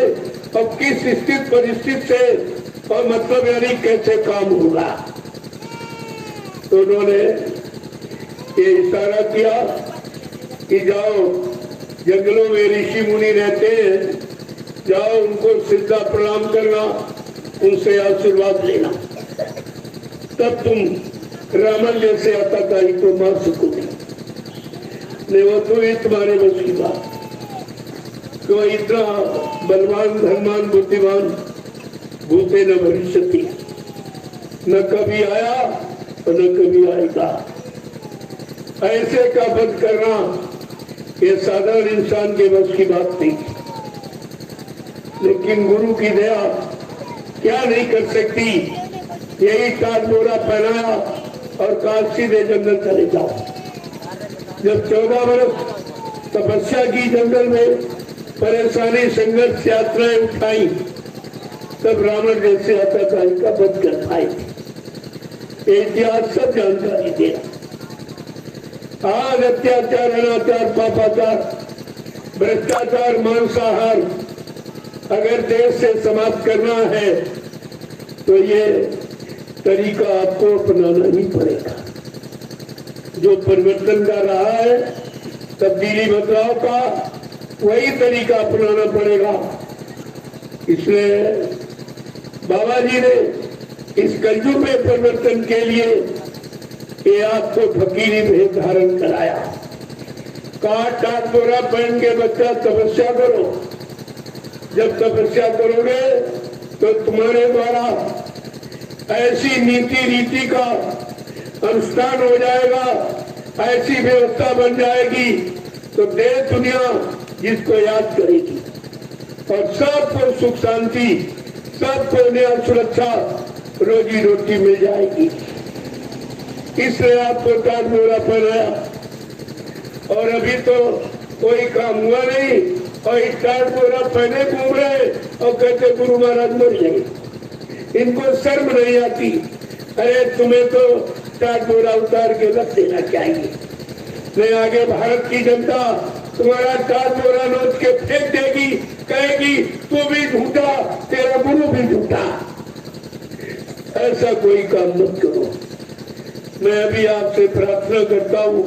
और किस स्थित परिस्थिति से और मतलब यानी कैसे काम होगा। तो उन्होंने ये इशारा किया कि जाओ जंगलों में ऋषि मुनि रहते हैं, जाओ उनको सिद्धा प्रणाम करना, उनसे आशीर्वाद लेना, तब तुम रावण जैसे आतताई को मार सकोगे। नहीं वो तो ये तुम्हारे बस की बात। तो इतना बलवान धनवान बुद्धिमान भूते न भविष्यति, न कभी आया और न कभी आएगा। ऐसे का वध करना ये साधारण इंसान के बस की बात नहीं। लेकिन गुरु की दया क्या नहीं कर सकती, यही टाट बोरा पहनाया और कहा सीधे जंगल चले जाओ। जब 14 वर्ष तपस्या की, जंगल में परेशानी संघर्ष यात्राएं उठाई, तब रावण जैसे आतताई का वध कर पाए। इतिहास सब जानकारी दे। आज अत्याचार अनाचार पापाचार भ्रष्टाचार मांसाहार अगर देश से समाप्त करना है तो ये तरीका आपको अपनाना ही पड़ेगा। जो परिवर्तन का रहा है, तब्दीली बदलाव का, वही तरीका अपनाना पड़ेगा। इसलिए बाबा जी ने इस कलयुग में परिवर्तन के लिए ये आपको फकीरी भेद धारण कराया। कहा टाट बोरा पहन के बच्चा तपस्या करो। जब तपस्या करोगे तो तुम्हारे द्वारा ऐसी नीति रीति का अनुष्ठान हो जाएगा, ऐसी व्यवस्था बन जाएगी तो देश दुनिया जिसको याद करेगी और सबको सुख शांति, सबको न्याय सुरक्षा, रोजी रोटी मिल जाएगी। इसलिए आपको टाट बोरा पहनाया और अभी तो कोई काम हुआ नहीं और टाट बोरा पहने घूम रहे और कहते गुरु महाराज मर जाए। इनको शर्म नहीं आती। अरे तुम्हें तो टाट बोरा उतार के रख देना चाहिए, नहीं आगे भारत की जनता तुम्हारा टाट बोरा नोच के फेंक देगी, कहेगी तू भी झूठा, तेरा गुरु भी झूठा। ऐसा कोई काम मत करो। मैं अभी आपसे प्रार्थना करता हूँ,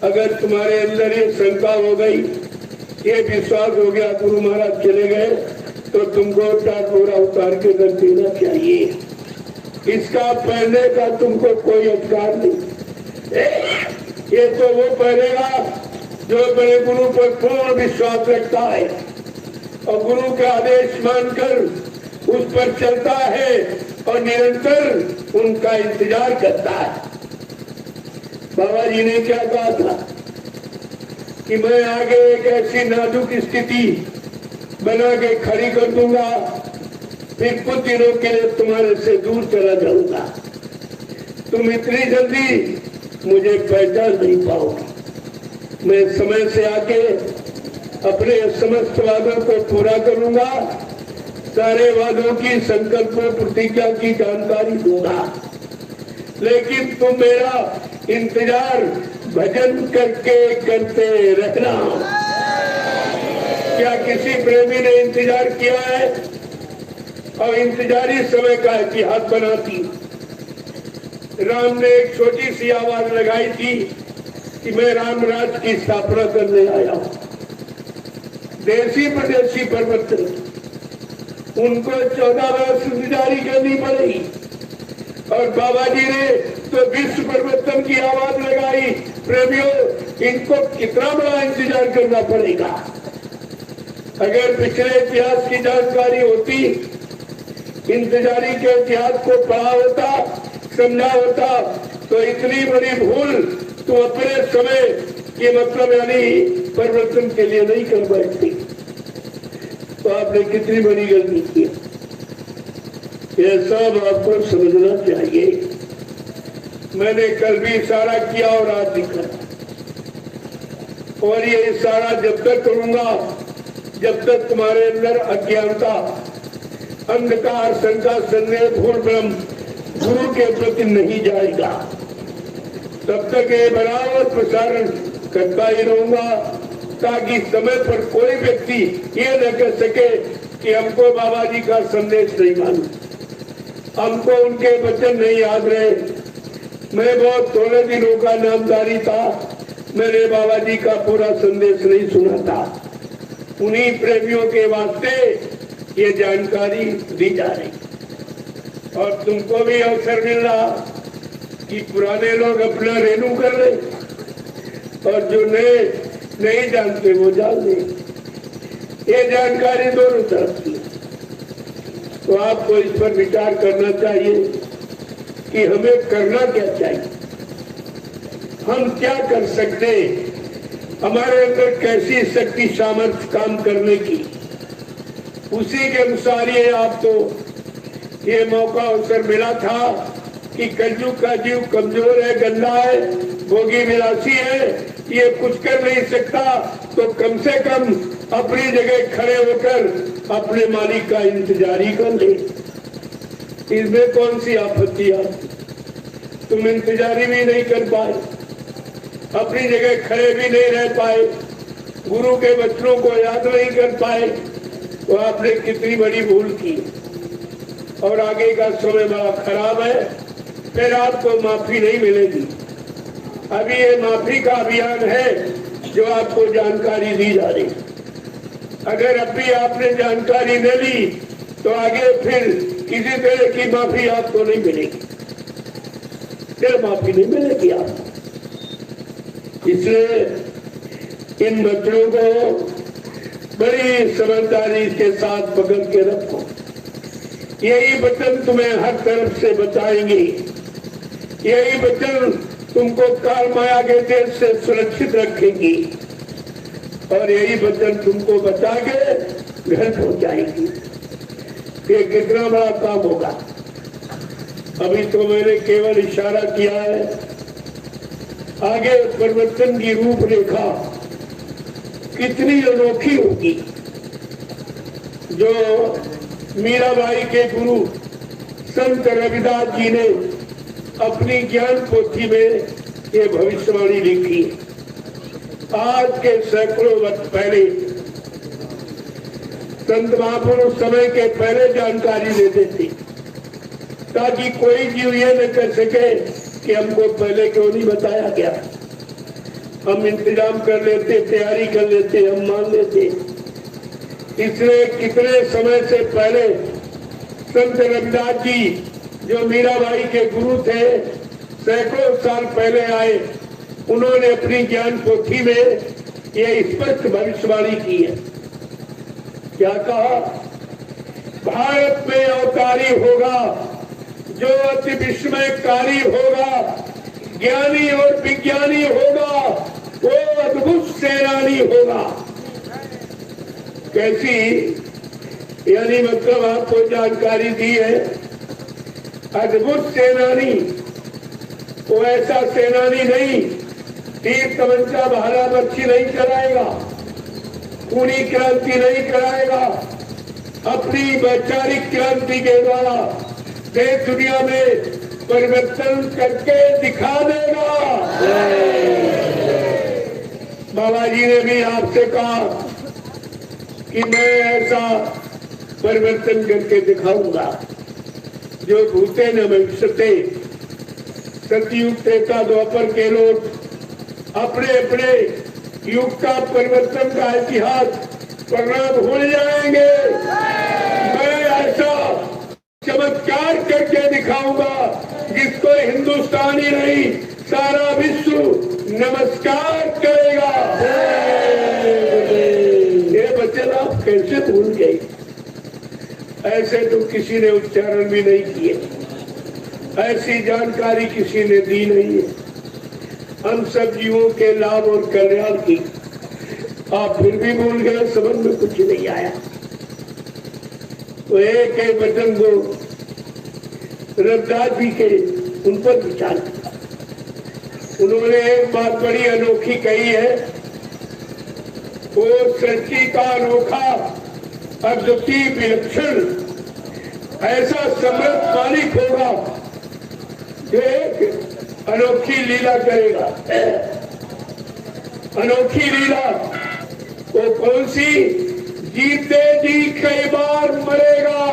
अगर तुम्हारे अंदर ये शंका हो गई, ये विश्वास हो गया गुरु महाराज चले गए, तो तुमको टाट बोरा उतार के रख देना चाहिए। इसका पहनने का तुमको कोई अधिकार नहीं। ये तो वो पहनेगा जो बड़े गुरु पर पूर्ण विश्वास रखता है और गुरु के आदेश मानकर उस पर चलता है और निरंतर उनका इंतजार करता है। बाबा जी ने क्या कहा था कि मैं आगे एक ऐसी नाजुक स्थिति बना के खड़ी कर दूंगा, फिर कुछ दिनों के लिए तुम्हारे से दूर चला जाऊंगा। तुम इतनी जल्दी मुझे पहचान नहीं पाओगे। मैं समय से आके अपने समस्त वादों को पूरा करूंगा, सारे वादों की, संकल्पों, प्रतिज्ञा की जानकारी दूंगा, लेकिन तुम मेरा इंतजार भजन करके करते रहना। क्या किसी प्रेमी ने इंतजार किया है? और इंतजारी समय का इतिहास बनाती। राम ने एक छोटी सी आवाज लगाई थी कि मैं राम राज की स्थापना करने आया हूं। देशी प्रदेशी परिवर्तन, उनको 14 वर्ष इंतजारी करनी पड़ेगी और बाबा जी ने तो विश्व परिवर्तन की आवाज लगाई। प्रेमियों, इनको कितना बड़ा इंतजार करना पड़ेगा। अगर पिछले इतिहास की जानकारी होती, इंतजारी के इतिहास को पढ़ा होता, समझा होता, तो इतनी बड़ी भूल तो अपने समय के मतलब यानी परिवर्तन के लिए नहीं कर बैठती। तो आपने कितनी बड़ी गलती की। यह सब आपको समझना चाहिए। मैंने कल भी इशारा किया और आज भी करा, और ये इशारा जब तक करूंगा जब तक तुम्हारे अंदर अज्ञानता, अंधकार, शंका, संदेह, भूल भ्रम गुरु के प्रति नहीं जाएगा, तब तक ये बराबर प्रसारण करता ही रहूंगा, ताकि समय पर कोई व्यक्ति ये न कह सके कि हमको बाबा जी का संदेश नहीं मालूम, हमको उनके वचन नहीं याद रहे। मैं बहुत थोड़े दिनों का नामधारी था, मैंने बाबा जी का पूरा संदेश नहीं सुना था। उन्हीं प्रेमियों के वास्ते ये जानकारी दी जा रही और तुमको भी अवसर मिल रहा कि पुराने लोग अपना रेनू कर ले और जो नए नहीं जानते वो जान ले। ये जानकारी दोनों तरफ की, तो आपको इस पर विचार करना चाहिए कि हमें करना क्या चाहिए, हम क्या कर सकते, हमारे अंदर कैसी शक्ति सामर्थ्य काम करने की, उसी के अनुसार ये आपको ये मौका अवसर मिला था कि कलयुग का जीव कमजोर है, गंदा है, भोगी विलासी है, ये कुछ कर नहीं सकता, तो कम से कम अपनी जगह खड़े होकर अपने मालिक का इंतजारी कर ले। इसमें कौन सी आपत्ति है? तुम इंतजारी भी नहीं कर पाए, अपनी जगह खड़े भी नहीं रह पाए, गुरु के वचनों को याद नहीं कर पाए, तो आपने कितनी बड़ी भूल की। और आगे का समय बड़ा खराब है, फिर आपको माफी नहीं मिलेगी। अभी ये माफी का अभियान है जो आपको जानकारी दी जा रही। अगर अभी आपने जानकारी न ली तो आगे फिर किसी तरह की माफी आपको नहीं मिलेगी, फिर माफी नहीं मिलेगी आपको। इसलिए इन बच्चों को बड़ी समझदारी के साथ पकड़ के रखो। यही वचन तुम्हें हर तरफ से बचाएंगे, यही वचन तुमको काल माया के देश से सुरक्षित रखेंगी और यही वचन तुमको बचा के घर पहुंचाएंगी। ये कितना बड़ा काम होगा। अभी तो मैंने केवल इशारा किया है, आगे परिवर्तन की रूपरेखा कितनी अनोखी होगी। जो मीराबाई के गुरु संत रविदास जी ने अपनी ज्ञान पोथी में ये भविष्यवाणी लिखी, आज के सैकड़ों वर्ष पहले संत महापुरुष समय के पहले जानकारी देते थे, ताकि कोई जीव ये न कर सके कि हमको पहले क्यों नहीं बताया गया। हम इंतजाम कर लेते, तैयारी कर लेते, हम मान लेते। इसलिए कितने समय से पहले संत रविदास जी जो मीराबाई के गुरु थे, सैकड़ों साल पहले आए, उन्होंने अपनी ज्ञान पोथी में ये स्पष्ट भविष्यवाणी की है। क्या कहा? भारत में अवतारी होगा जो अति विस्मयकारी होगा, ज्ञानी और विज्ञानी होगा, वो अद्भुत सेनानी होगा। कैसी? यानी मतलब आपको जानकारी दी है, अद्भुत सेनानी। वो ऐसा सेनानी नहीं, तीर तमंचा भाला बर्छी नहीं चलाएगा, खूनी क्रांति नहीं कराएगा, अपनी वैचारिक क्रांति के द्वारा देश दुनिया में परिवर्तन करके दिखा देगा। बाबा जी ने भी आपसे कहा कि मैं ऐसा परिवर्तन करके दिखाऊंगा जो भूते न भविष्यते। सतयुग त्रेता द्वापर के लोग अपने अपने युग का परिवर्तन का इतिहास पढ़ना भूल जाएंगे। मैं ऐसा चमत्कार करके दिखाऊंगा जिसको हिंदुस्तान ही नहीं सारा विश्व नमस्कार करेगा। ये वचन आप कैसे भूल गए? ऐसे तो किसी ने उच्चारण भी नहीं किए, ऐसी जानकारी किसी ने दी नहीं है हम सब जीवों के लाभ और कल्याण की। आप फिर भी भूल गए, समझ में कुछ नहीं आया। तो एक एक वचन को रविदास जी के उन पर विचार किया। उन्होंने एक बात बड़ी अनोखी कही है, वो सृष्टि का अनोखा अद्वितीय विलक्षण ऐसा समृद्ध मालिक होगा जो एक अनोखी लीला करेगा। अनोखी लीला वो कौन सी? जीते जी कई बार मरेगा,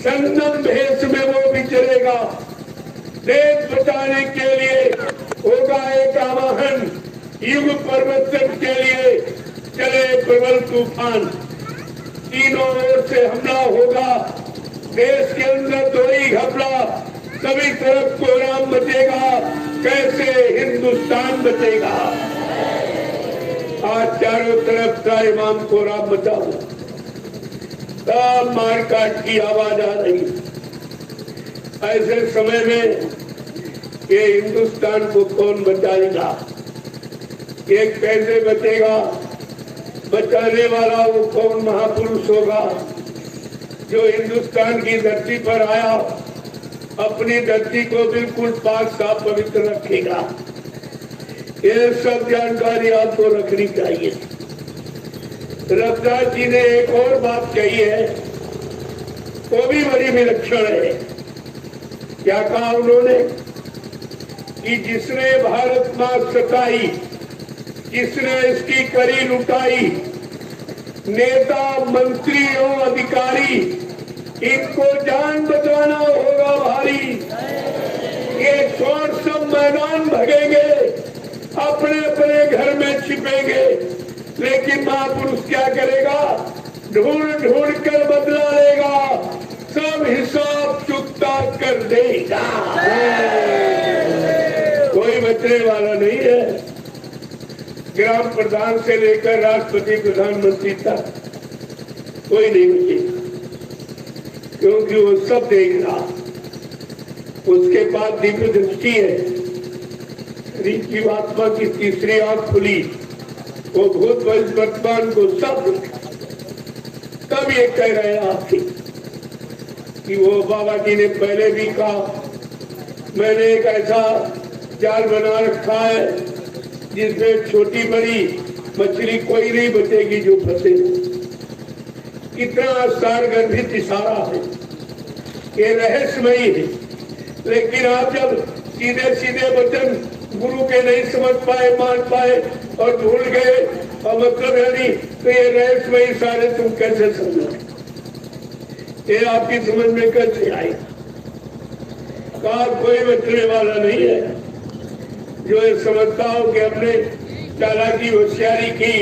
संगम भेष में वो विचरेगा, देश बचाने के लिए होगा एक आवाहन, युग परिवर्तन के लिए चले प्रबल तूफान, तीनों ओर से हमला होगा, देश के अंदर दो ही घपला, सभी तरफ कोहराम मचेगा, कैसे हिंदुस्तान बचेगा। आज चारों तरफ का इमाम कोहराम मचा हुआ, सब मारकाट की आवाज आ रही। ऐसे समय में ये हिंदुस्तान को कौन बचाएगा? ये कैसे बचेगा? बचाने वाला वो कौन महापुरुष होगा जो हिंदुस्तान की धरती पर आया, अपनी धरती को बिल्कुल पाक साफ पवित्र रखेगा। ये सब जानकारी आपको रखनी चाहिए। रविदास जी ने एक और बात कही है, वो भी बड़ी विलक्षण है। क्या कहा उन्होंने? कि जिसने भारत मां सताई, जिसने इसकी करी लुटाई, नेता मंत्री और अधिकारी, इनको जान बचाना होगा भारी। ये स्वर्ण मैदान भगेंगे, अपने अपने घर में छिपेंगे, लेकिन महापुरुष क्या करेगा? ढूंढ ढूंढ कर बदला लेगा, सब हिसाब चुकता कर देगा। कोई बचने वाला नहीं है। ग्राम प्रधान से लेकर राष्ट्रपति प्रधानमंत्री तक कोई नहीं बचे, क्योंकि वो सब देख रहा। उसके बाद दिव्य दृष्टि है, जीवात्मा की तीसरी आंख खुली, वो भूत वर्तमान को सब देखा। तब ये कह रहे आपसे कि वो बाबा जी ने पहले भी कहा, मैंने एक ऐसा जाल बना रखा है जिसमें छोटी बड़ी मछली कोई नहीं बचेगी जो फंसे। कितना सारगर्भित इशारा है, ये रहस्यमयी है। लेकिन आप जब सीधे सीधे वचन गुरु के नहीं समझ पाए, मान पाए और भूल गए, और मतलब यानी तो ये रहस्यमयी इशारे तुम कैसे समझो? ये आपकी समझ में कैसे आए? कहा कोई बचने वाला नहीं है जो ये समझता हो कि हमने चालाकी होशियारी की,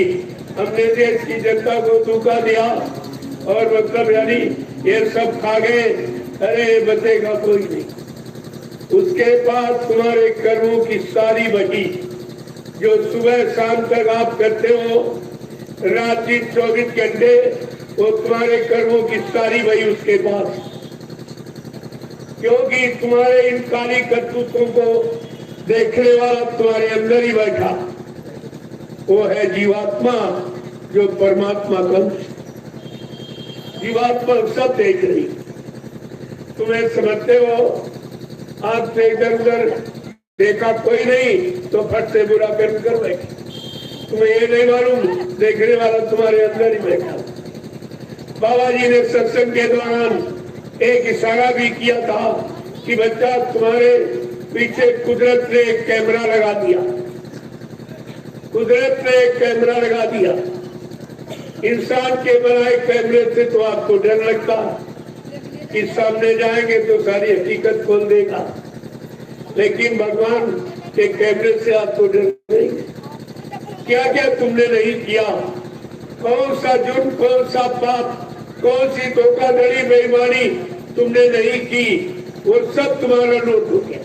हमने देश की जनता को धोखा दिया और मतलब यानी ये सब खा गए, अरे बचेगा कोई नहीं। उसके बाद तुम्हारे कर्मों की सारी बही जो सुबह शाम तक आप करते हो, रात दिन 24 घंटे, वो तुम्हारे कर्मों की सारी बही उसके पास। क्योंकि तुम्हारे इन काली करतूतों को देखने वाला तुम्हारे अंदर ही बैठा, वो है जीवात्मा जो परमात्मा का। जीवात्मा सब देख रही, तुम्हें समझते हो आप से इधर उधर देखा कोई नहीं तो फट से बुरा कर्म कर बैठे। तुम्हें ये नहीं मालूम देखने वाला तुम्हारे अंदर ही बैठा। बाबा जी ने सत्संग के दौरान एक इशारा भी किया था कि बच्चा तुम्हारे पीछे कुदरत ने एक कैमरा लगा दिया, कुदरत ने एक कैमरा लगा दिया। इंसान के बनाए कैमरे से तो आपको डर लगता कि सामने जाएंगे तो सारी हकीकत खोल देगा, लेकिन भगवान के कैमरे से आपको डर नहीं। क्या क्या तुमने नहीं किया, कौन सा जुर्म, कौन सा पाप, कौन सी धोखाधड़ी बेईमानी तुमने नहीं की, वो सब तुम्हारा नोट हो गया।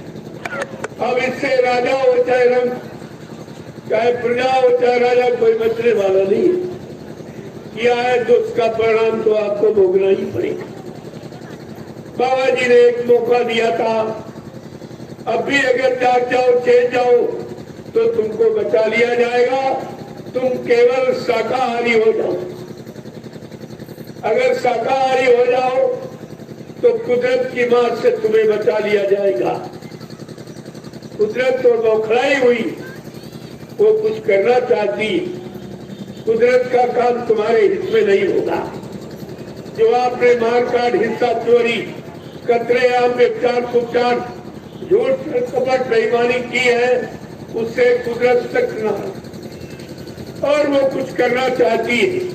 अब इससे राजा हो चाहे रंग, चाहे प्रजा हो चाहे राजा, कोई बचने वाला नहीं है। किया है तो उसका परिणाम तो आपको भोगना ही पड़ेगा। बाबा जी ने एक मौका दिया था, अब भी अगर जाग जाओ, चेत जाओ तो तुमको बचा लिया जाएगा। तुम केवल शाकाहारी हो जाओ। अगर शाकाहारी हो जाओ तो कुदरत की मार से तुम्हें बचा लिया जाएगा। कुदरत तो बौखलाई हुई, वो कुछ करना चाहती, कुदरत का काम तुम्हारे हित में नहीं होगा। जो आपने मार काट, हिस्सा चोरी, कतरेआम, व्यभिचार, कुचार, झूठ, कपट, बेईमानी की है, उससे कुदरत सख्त ना हो और वो कुछ करना चाहती है।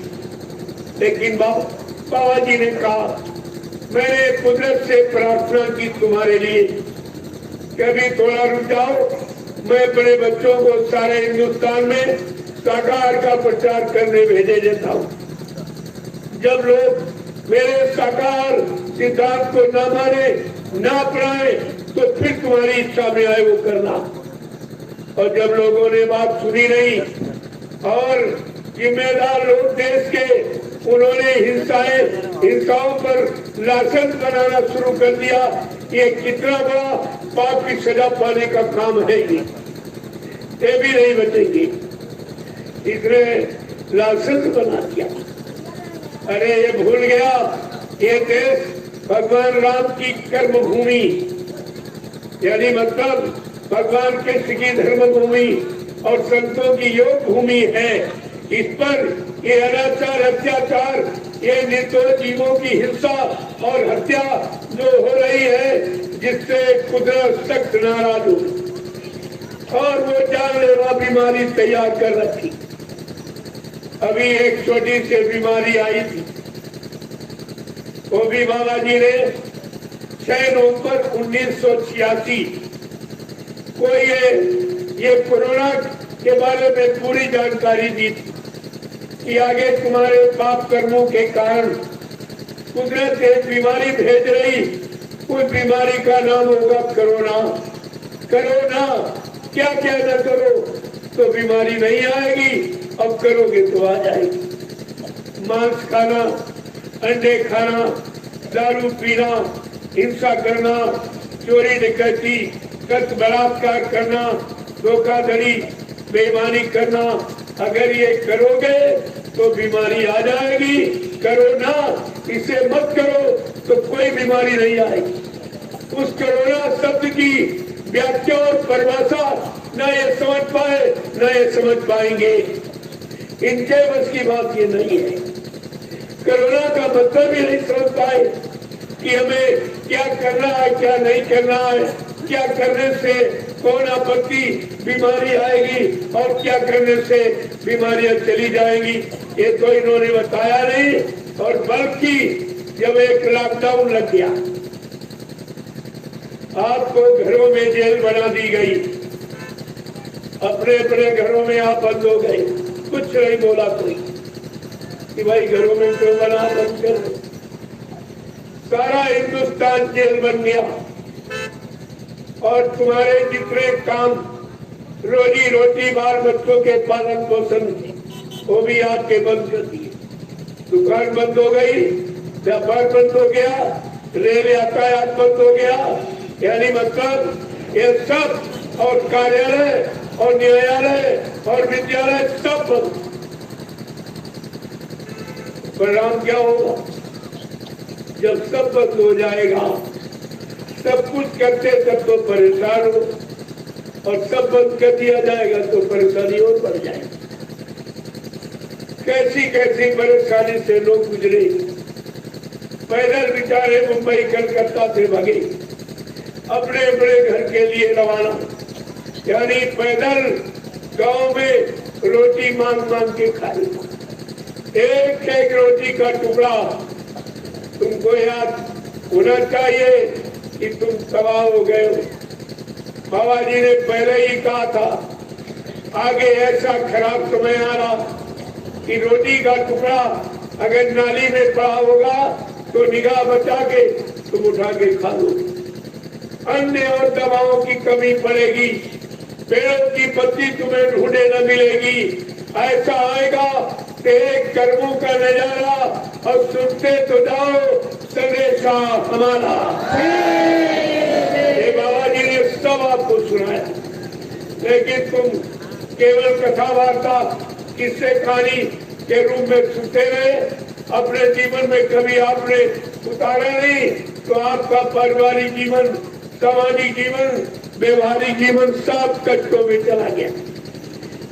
लेकिन बाबा जी ने कहा, मैंने कुदरत से प्रार्थना की तुम्हारे लिए, कभी थोड़ा रुक जाओ, मैं अपने बच्चों को सारे हिंदुस्तान में शाकाहार का प्रचार करने भेजे देता हूँ। जब लोग मेरे शाकाहार सिद्धांत को न माने, न अपनाए, तो फिर तुम्हारी इच्छा में आए वो करना। और जब लोगों ने बात सुनी नहीं और जिम्मेदार लोग देश के, उन्होंने हिंसाओं पर लाइसेंस बनाना शुरू कर दिया। ये कितना बड़ा पाप की सजा पाने का काम है, ये भी नहीं बचेंगे। इसने लाइसेंस बना दिया। अरे ये भूल गया, ये देश भगवान राम की कर्म भूमि, यानी मतलब भगवान कृष्ण की धर्म भूमि और संतों की योग भूमि है। इस पर ये अनाचार, अत्याचार, ये निर्दोष जीवों की हिंसा और हत्या जो हो रही है, जिससे कुदरत सख्त नाराज हो और वो जानलेवा बीमारी तैयार कर रखी। अभी एक छोटी सी बीमारी आई थी, वो भी बाबा जी ने 6 नवंबर 1986 कोई ये कोरोना के बारे में पूरी जानकारी दी थी कि आगे तुम्हारे पाप कर्मों के कारण कुदरत एक बीमारी भेज रही, उस बीमारी का नाम होगा कोरोना। कोरोना क्या क्या न करो तो बीमारी नहीं आएगी, अब करोगे तो आ जाएगी। मांस खाना, अंडे खाना, दारू पीना, हिंसा करना, चोरी डकैती, कत्ल बलात्कार करना, धोखाधड़ी, बेईमानी करना, अगर ये करोगे तो बीमारी आ जाएगी। करो ना, इसे मत करो तो कोई बीमारी नहीं आएगी। उस कोरोना शब्द की व्याख्या और परिभाषा न ये समझ पाए न ये समझ पाएंगे, इनके बस की बात ये नहीं है। कोरोना का मतलब ही नहीं समझ पाए कि हमें क्या करना है, क्या नहीं करना है, क्या करने से कौन आपत्ति बीमारी आएगी और क्या करने से बीमारियां चली जाएंगी, ये तो इन्होंने बताया नहीं। और बल्कि जब एक लॉकडाउन लग गया, आपको घरों में जेल बना दी गई, अपने अपने घरों में आप बंद हो गए, कुछ नहीं बोला कोई कि भाई घरों में क्यों बना, बंद कर। सारा हिंदुस्तान जेल बन गया और तुम्हारे जितने काम, रोजी रोटी, बाल बच्चों के पालन पोषण, वो भी आपके बंद कर दिए। दुकान बंद हो गई, व्यापार बंद हो गया, रेल यातायात बंद हो गया, यानी मतलब ये सब, और कार्यालय और न्यायालय और विद्यालय सब बंद। परिणाम क्या होगा? जब सब बंद हो जाएगा, सब कुछ करते तब तो परेशान हो, और सब बंद कर दिया जाएगा तो परेशानी और बढ़ जाएगी। कैसी कैसी परेशानी से लोग गुजरे, पैदल बेचारे मुंबई कलकत्ता से भागे, अपने अपने घर के लिए रवाना, यानी पैदल गांव में रोटी मांग मांग के खाई। एक एक रोटी का टुकड़ा तुमको याद होना चाहिए कि तुम तबाह हो गए हो। बाबा जी ने पहले ही कहा था, आगे ऐसा खराब समय आ रहा कि रोटी का टुकड़ा अगर नाली में पड़ा होगा तो निगाह बचा के तुम उठा के खा लो। अन्न और दवाओं की कमी पड़ेगी, पेड़ों की पत्ती तुम्हें ढूंढे न मिलेगी। ऐसा आएगा तेरे कर्मों का नजारा, और सुनते तो जाओ संदेशा हमारा। ये बाबा जी ने सब आपको सुनाया, लेकिन तुम केवल कथा वार्ता, किस्से कहानी के रूप में सुनते रहे, अपने जीवन में कभी आपने उतारा नहीं, तो आपका पारिवारिक जीवन, सामाजिक जीवन, व्यवहारिक जीवन सब कष्टों में चला गया,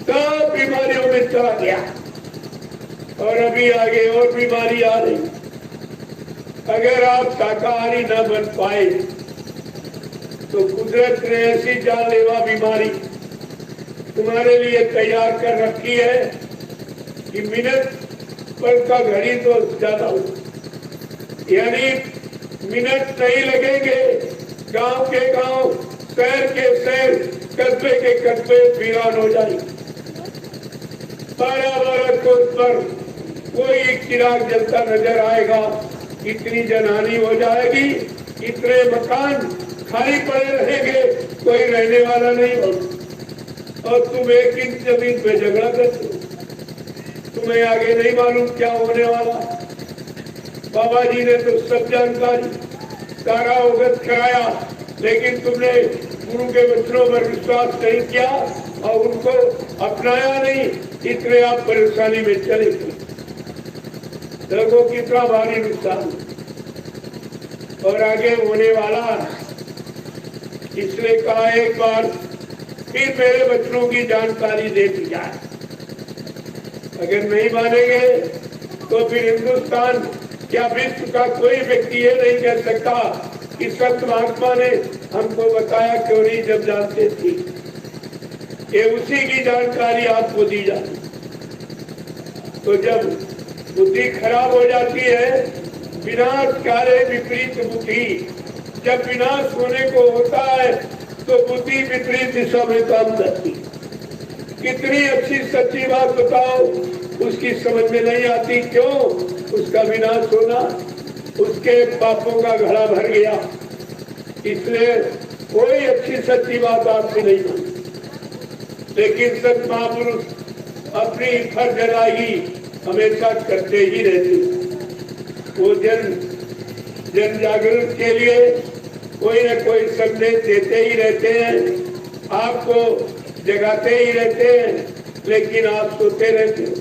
सब बीमारियों में चला गया, और अभी आगे और बीमारी आ रही। अगर आप शाकाहारी न बन पाए तो कुदरत ने ऐसी जानलेवा बीमारी तुम्हारे लिए तैयार कर रखी है कि मिनट पर का घड़ी तो ज्यादा हो, यानी मिनट नहीं लगेंगे, गांव के गांव, शहर के शहर, कस्बे के कस्बे वीरान हो जाएंगे। 12-12 कोस पर कोई चिराग जलता नजर आएगा, इतनी जनहानि हो जाएगी, इतने मकान खाली पड़े रहेंगे, कोई रहने वाला नहीं होगा, और तुम एक इंच जमीन पे झगड़ा करते हो। तुम्हें आगे नहीं मालूम क्या होने वाला। बाबा जी ने तो सब जानकारी, सारा अवगत कराया, लेकिन तुमने गुरु के वचनों पर विश्वास नहीं किया और उनको अपनाया नहीं, इसलिए आप परेशानी में चले गए। देखो कितना भारी नुकसान और आगे होने वाला। इसलिए कहा एक बार फिर मेरे बच्चों की जानकारी दे दी जाए। अगर नहीं मानेंगे तो फिर हिंदुस्तान क्या विश्व का कोई व्यक्ति ये नहीं कह सकता कि संत महात्मा ने हमको बताया क्यों नहीं, जब जानते थे। ये उसी की जानकारी आपको दी जाती। तो जब बुद्धि खराब हो जाती है, विनाश कार्य विपरीत बुद्धि, जब विनाश होने को होता है तो बुद्धि विपरीत दिशा में काम करती। कितनी अच्छी सच्ची बात बताओ, उसकी समझ में नहीं आती। क्यों? उसका विनाश होना, उसके पापों का घड़ा भर गया, इसलिए कोई अच्छी सच्ची बात आपसे नहीं मानी। लेकिन सत महापुरुष अपनी फर्ज अदायगी हमेशा करते ही रहते। वो जन जागरण के लिए कोई न कोई संदेश देते ही रहते हैं, आपको जगाते ही रहते हैं, लेकिन आप सोते रहते हो,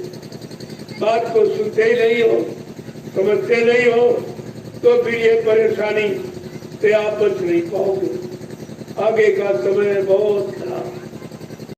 बात को सुनते ही नहीं हो, समझते नहीं हो, तो फिर ये परेशानी से आप बच नहीं पाओगे। आगे का समय बहुत